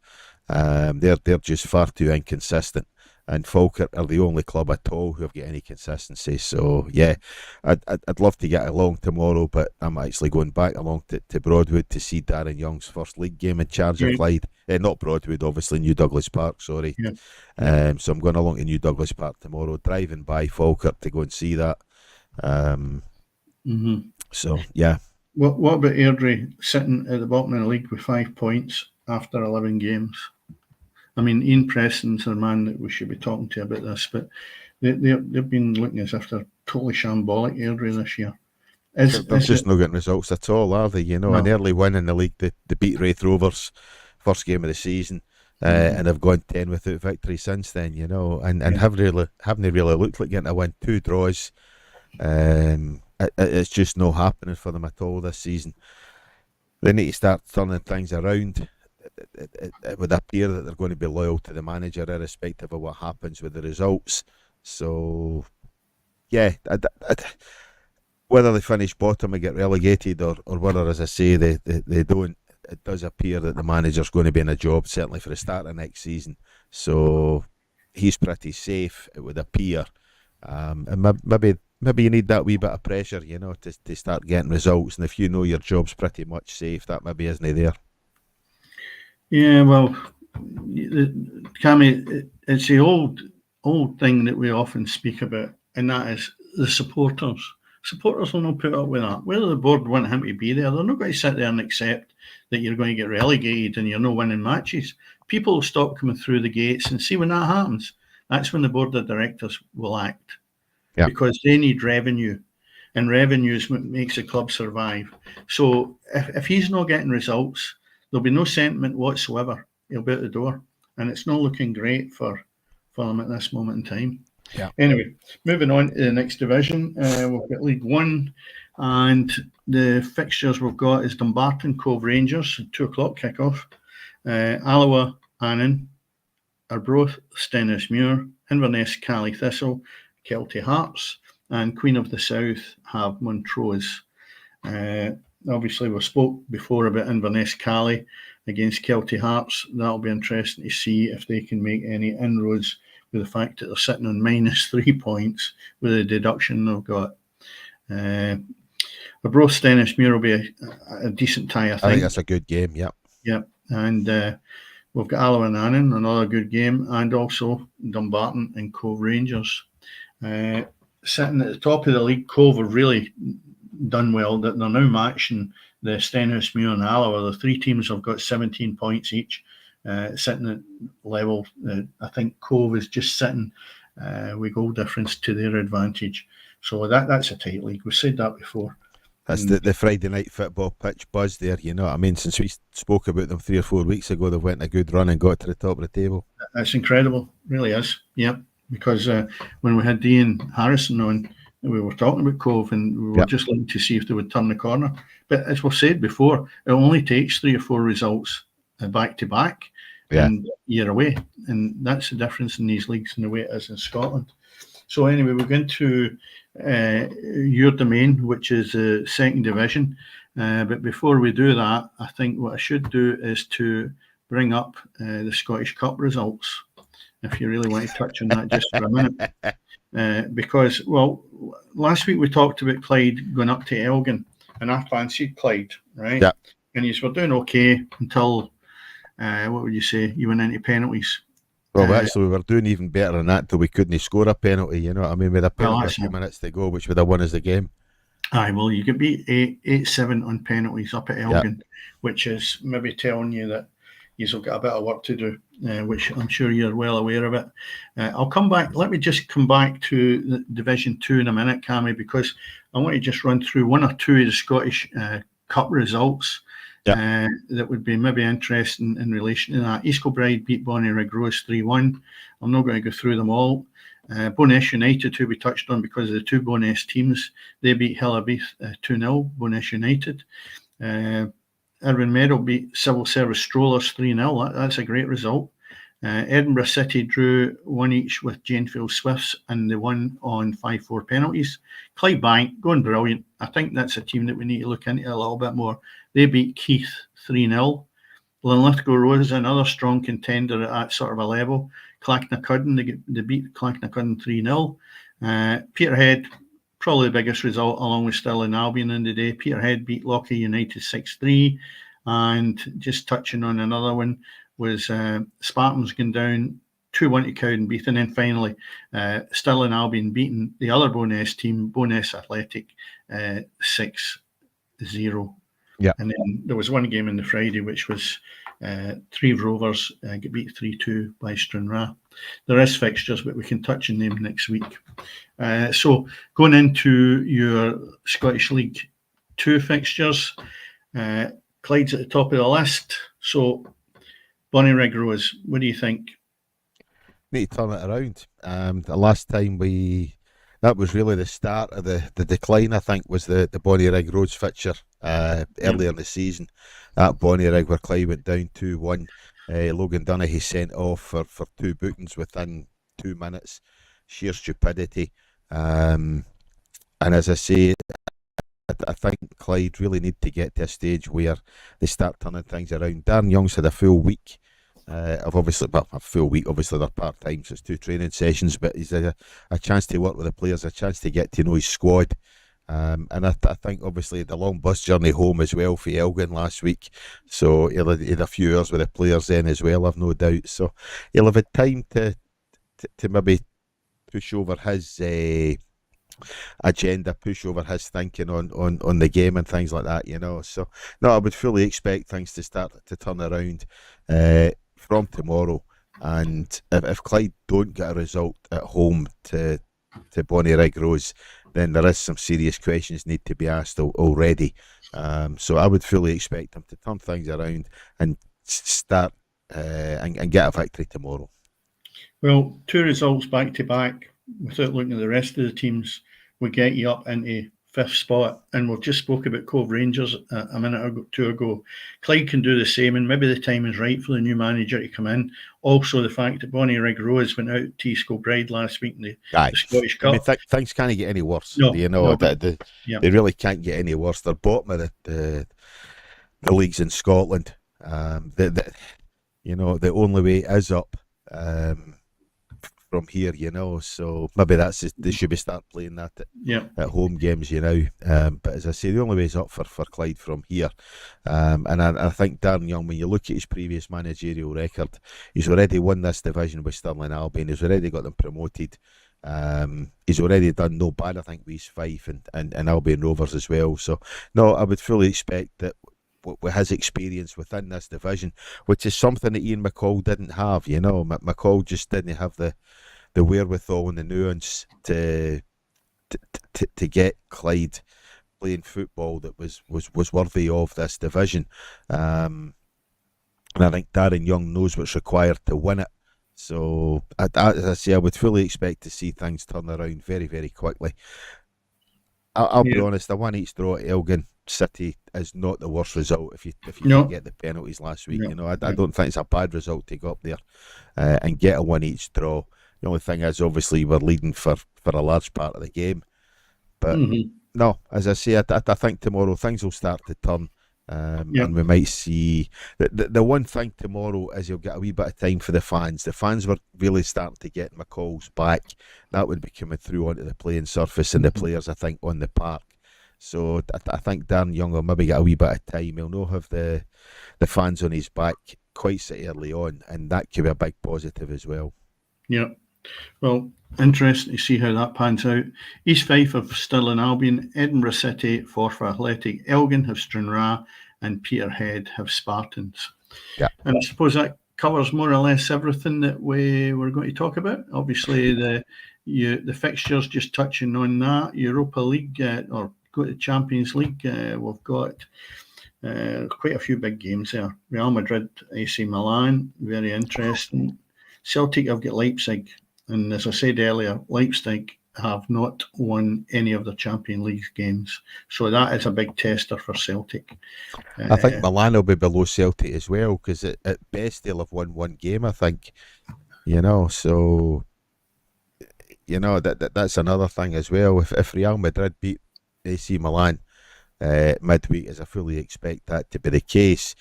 S1: They're just far too inconsistent. And Falkirk are the only club at all who have got any consistency. So yeah, I'd love to get along tomorrow, but I'm actually going back along to Broadwood to see Darren Young's first league game in charge of Clyde. Not Broadwood, obviously, New Douglas Park, sorry. So I'm going along to New Douglas Park tomorrow, driving by Falkirk to go and see that. So yeah.
S2: What about Airdrie sitting at the bottom of the league with 5 points after 11 games? I mean, Ian Preston's the man that we should be talking to about this, but they've been looking as if they're totally shambolic, Airdrie, this year.
S1: They're just not getting results at all, are they? You know, an early win in the league, they beat Wraith Rovers first game of the season, and have gone 10 without victory since then, you know, and haven't really looked like getting a win. 2 draws. It's just not happening for them at all this season. They need to start turning things around. It would appear that they're going to be loyal to the manager irrespective of what happens with the results. So yeah, whether they finish bottom and get relegated or whether, as I say, they don't, it does appear that the manager's going to be in a job certainly for the start of next season. So he's pretty safe, it would appear, and maybe you need that wee bit of pressure, you know, to start getting results. And if you know your job's pretty much safe, that maybe isn't there.
S2: Yeah, well, Cammy, it's the old thing that we often speak about, and that is the supporters. Supporters will not put up with that. Whether the board want him to be there, they're not going to sit there and accept that you're going to get relegated and you're not winning matches. People will stop coming through the gates, and see when that happens, that's when the board of directors will act. Yeah. Because they need revenue, and revenue is what makes a club survive. So if he's not getting results, there'll be no sentiment whatsoever. He'll be out the door, and it's not looking great for them at this moment in time.
S1: Yeah.
S2: Anyway, moving on to the next division, we've got League One, and the fixtures we've got is Dumbarton Cove Rangers, 2:00 kickoff. Alloa Annan, Arbroath Stenhousemuir, Inverness Cally Thistle, Kelty Hearts, and Queen of the South have Montrose. The obviously we spoke before about Inverness Cali against Kelty Hearts. That'll be interesting to see if they can make any inroads with the fact that they're sitting on -3 points with the deduction they've got. Arbroath Stennismuir will be a decent tie, I think.
S1: That's a good game, yeah.
S2: Yep, and we've got Alloa and Annan, another good game, and also Dumbarton and Cove Rangers. Sitting at the top of the league, Cove have really done well. That they're now matching the Stennismuir and Alloa. The three teams have got 17 points each, sitting at level. I think Cove is just sitting with goal difference to their advantage. So that's a tight league. We've said that before.
S1: That's the Friday night football pitch buzz there, you know what I mean? Since we spoke about them 3 or 4 weeks ago, they've went a good run and got to the top of the table.
S2: That's incredible, really is. Yep, because when we had Ian Harrison on, we were talking about Cove, and we were just looking to see if they would turn the corner. But as we've said before, it only takes 3 or 4 results back to back, and you're away. And that's the difference in these leagues and the way it is in Scotland. So anyway, we're going to your domain, which is the second division. But before we do that, I think what I should do is to bring up the Scottish Cup results, if you really want to touch on that just for a minute. Because, well, last week we talked about Clyde going up to Elgin, and I fancied Clyde, right?
S1: Yeah.
S2: And you were doing okay until, what would you say, you went into penalties.
S1: Well, actually, we were doing even better than that till we couldn't score a penalty, you know what I mean? With a penalty a few minutes to go, which would have won us the game. Aye,
S2: well, you could beat 8-7 on penalties up at Elgin, which is maybe telling you that you've got a bit of work to do, which I'm sure you're well aware of it. I'll come back. Let me just come back to the Division 2 in a minute, Cammy, because I want to just run through 1 or 2 of the Scottish Cup results. That would be maybe interesting in relation to that. East Kilbride beat Bonnyrigg Rose 3-1. I'm not going to go through them all. Bo'ness United, who we touched on because of the 2 Bo'ness teams, they beat Hillabeath 2-0, Bo'ness United. Irvine Meadow beat Civil Service Strollers 3-0. That's a great result. Edinburgh City drew 1 each with Janefield Swifts, and they won on 5-4 penalties. Clydebank going brilliant. I think that's a team that we need to look into a little bit more. They beat Keith 3-0. Linlithgow Rose, another strong contender at that sort of a level. Clacknacuddon, they beat Clacknacuddon 3-0. Peterhead, probably the biggest result, along with Stirling Albion in the day. Peterhead beat Lochie United 6-3. And just touching on another one was Spartans going down 2-1 to Cowdenbeath. And then finally, Stirling Albion beating the other Bo'ness team, Bo'ness Athletic, 6-0.
S1: Yeah.
S2: And then there was one game on the Friday, which was Threave Rovers get beat 3-2 by Stranraer. There is fixtures, but we can touch on them next week. So going into your Scottish League 2 fixtures, Clyde's at the top of the list. So Bonnyrigg Rose, what do you think?
S1: Need to turn it around. The last time that was really the start of the decline, I think, was the Bonnyrigg Rose fixture earlier in the season. That Bonnyrigg where Clyde went down 2-1. Logan Donaghy sent off for 2 bookings within 2 minutes. Sheer stupidity. And as I say, I think Clyde really need to get to a stage where they start turning things around. Darren Young's had a full week. Obviously they're part-time, so it's 2 training sessions, but he's had a chance to work with the players, a chance to get to know his squad. And I think obviously the long bus journey home as well for Elgin last week, so he'll had a few hours with the players then as well, I've no doubt. So he'll have had time to maybe push over his agenda, push over his thinking on the game and things like that, you know. So no, I would fully expect things to start to turn around from tomorrow. And if Clyde don't get a result at home to Bonnyrigg Rose, then there is some serious questions need to be asked already. So I would fully expect them to turn things around and start and get a victory tomorrow.
S2: Well, 2 results back to back, without looking at the rest of the teams, would get you up into fifth spot, and we've just spoke about Cove Rangers a minute or two ago. Clyde can do the same, and maybe the time is right for the new manager to come in. Also, the fact that Bonnie Rig Rose went out to East Kilbride last week in the Scottish Cup.
S1: I mean, things can't get any worse.
S2: No,
S1: they really can't get any worse. They're bottom of the leagues in Scotland. The only way is up. From here, so maybe they should be start playing that at home games, but as I say, the only way is up for Clyde from here, and I think Darren Young, when you look at his previous managerial record, he's already won this division with Stirling Albion, he's already got them promoted, he's already done no bad, I think, with his Fife and Albion Rovers as well, so no, I would fully expect that with his experience within this division, which is something that Ian McCall didn't have, McCall just didn't have the wherewithal and the nuance to get Clyde playing football that was worthy of this division, and I think Darren Young knows what's required to win it. So as I say, I would fully expect to see things turn around very, very quickly. I'll be honest, a 1-1 draw at Elgin City is not the worst result if you get the penalties last week. I don't think it's a bad result to go up there and get a 1-1 draw. The only thing is, obviously, we're leading for a large part of the game. But no, as I say, I think tomorrow things will start to turn. And we might see the one thing tomorrow is you'll get a wee bit of time for the fans. The fans were really starting to get McCall's back. That would be coming through onto the playing surface and the players, I think, on the park. So I think Darren Young will maybe get a wee bit of time. He'll not have the fans on his back quite so early on, and that could be a big positive as well.
S2: Yeah. Well, interesting to see how that pans out. East Fife have Stirling Albion, Edinburgh City, Forfar Athletic, Elgin have Stranraer, and Peterhead have Spartans.
S1: Yeah.
S2: And I suppose that covers more or less everything that we were going to talk about. Obviously, the fixtures, just touching on that, Europa League or go to Champions League, we've got quite a few big games there. Real Madrid, AC Milan, very interesting. Celtic have got Leipzig. And as I said earlier, Leipzig have not won any of the Champions League games. So that is a big tester for Celtic.
S1: I think Milan will be below Celtic as well, because at best they'll have won one game, I think. So, that's another thing as well. If Real Madrid beat AC Milan midweek, as I fully expect that to be the case,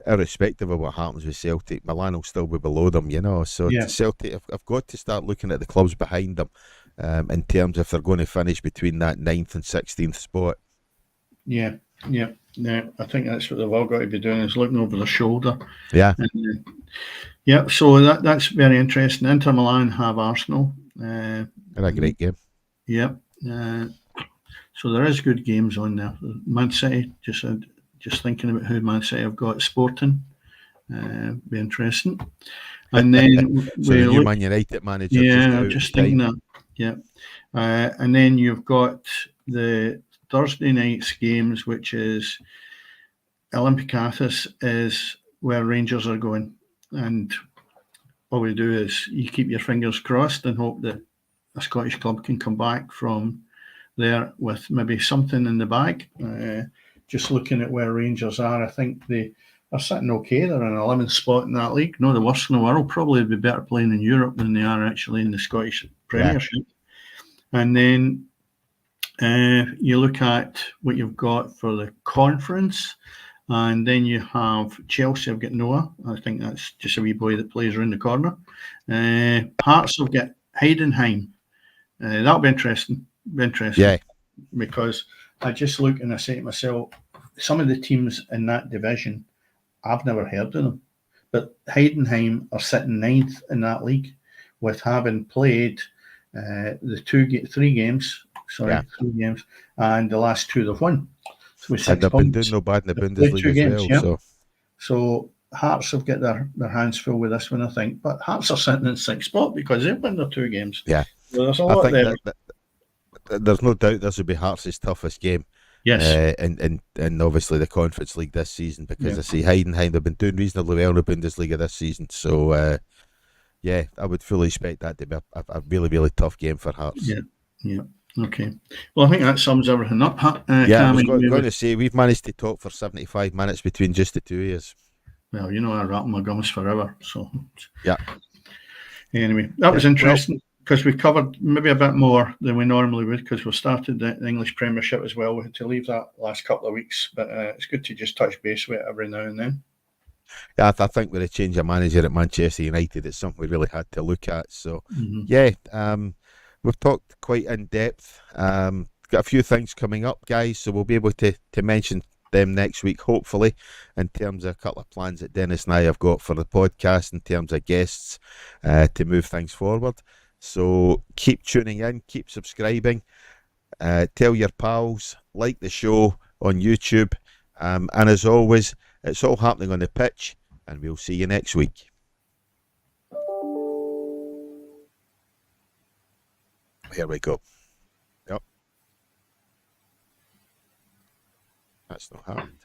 S1: irrespective of what happens with Celtic, Milan will still be below them, So Celtic have got to start looking at the clubs behind them in terms if they're going to finish between that 9th and 16th spot. Yeah.
S2: I think that's what they've all got to be doing, is looking over their shoulder.
S1: Yeah.
S2: So that's very interesting. Inter Milan have Arsenal.
S1: And a great game.
S2: Yeah. So there is good games on there. Man City, just thinking about who Man City have got, Sporting, be interesting. And then
S1: so the new Man United manager.
S2: Yeah, just thinking that. Yeah, and then you've got the Thursday night's games, which is Olympiacos is where Rangers are going, and all we do is you keep your fingers crossed and hope that a Scottish club can come back from there with maybe something in the bag. Just looking at where Rangers are, I think they are sitting okay. They're in 11th spot in that league. Not the worst in the world. Probably be better playing in Europe than they are actually in the Scottish Premiership. Yeah. And then you look at what you've got for the conference, and then you have Chelsea have got Noah. I think that's just a wee boy that plays around the corner. Hearts have got Heidenheim. That'll be interesting.
S1: Yeah.
S2: Because I just look and I say to myself, some of the teams in that division, I've never heard of them. But Heidenheim are sitting 9th in that league with having played the 3 games, and the last 2 they've won. So
S1: and they've been doing no bad in the Bundesliga as well.
S2: So Hearts have got their hands full with this one, I think. But Hearts are sitting in 6th spot because they've won their 2 games.
S1: Yeah.
S2: So there's a lot there.
S1: There's no doubt this will be Hearts' toughest game.
S2: Yes.
S1: And obviously the Conference League this season, because I see Heidenheim have been doing reasonably well in the Bundesliga this season. So, I would fully expect that to be a really, really tough game for Hearts.
S2: Yeah. Okay. Well, I think that sums everything up.
S1: Yeah, I was
S2: Cammy,
S1: going to say we've managed to talk for 75 minutes between just the two of us.
S2: well, you know, I rattle my gums forever. So,
S1: yeah.
S2: Anyway, that was interesting because we covered maybe a bit more than we normally would because we started the English Premiership as well. We had to leave that last couple of weeks, but it's good to just touch base with it every now and then.
S1: Yeah, I think with a change of manager at Manchester United, it's something we really had to look at. So, yeah, we've talked quite in depth. Got a few things coming up, guys, so we'll be able to mention them next week, hopefully, in terms of a couple of plans that Dennis and I have got for the podcast in terms of guests to move things forward. So keep tuning in, keep subscribing, tell your pals, like the show on YouTube, and as always, it's all happening on the pitch, and we'll see you next week. Here we go. Yep. That's not happened.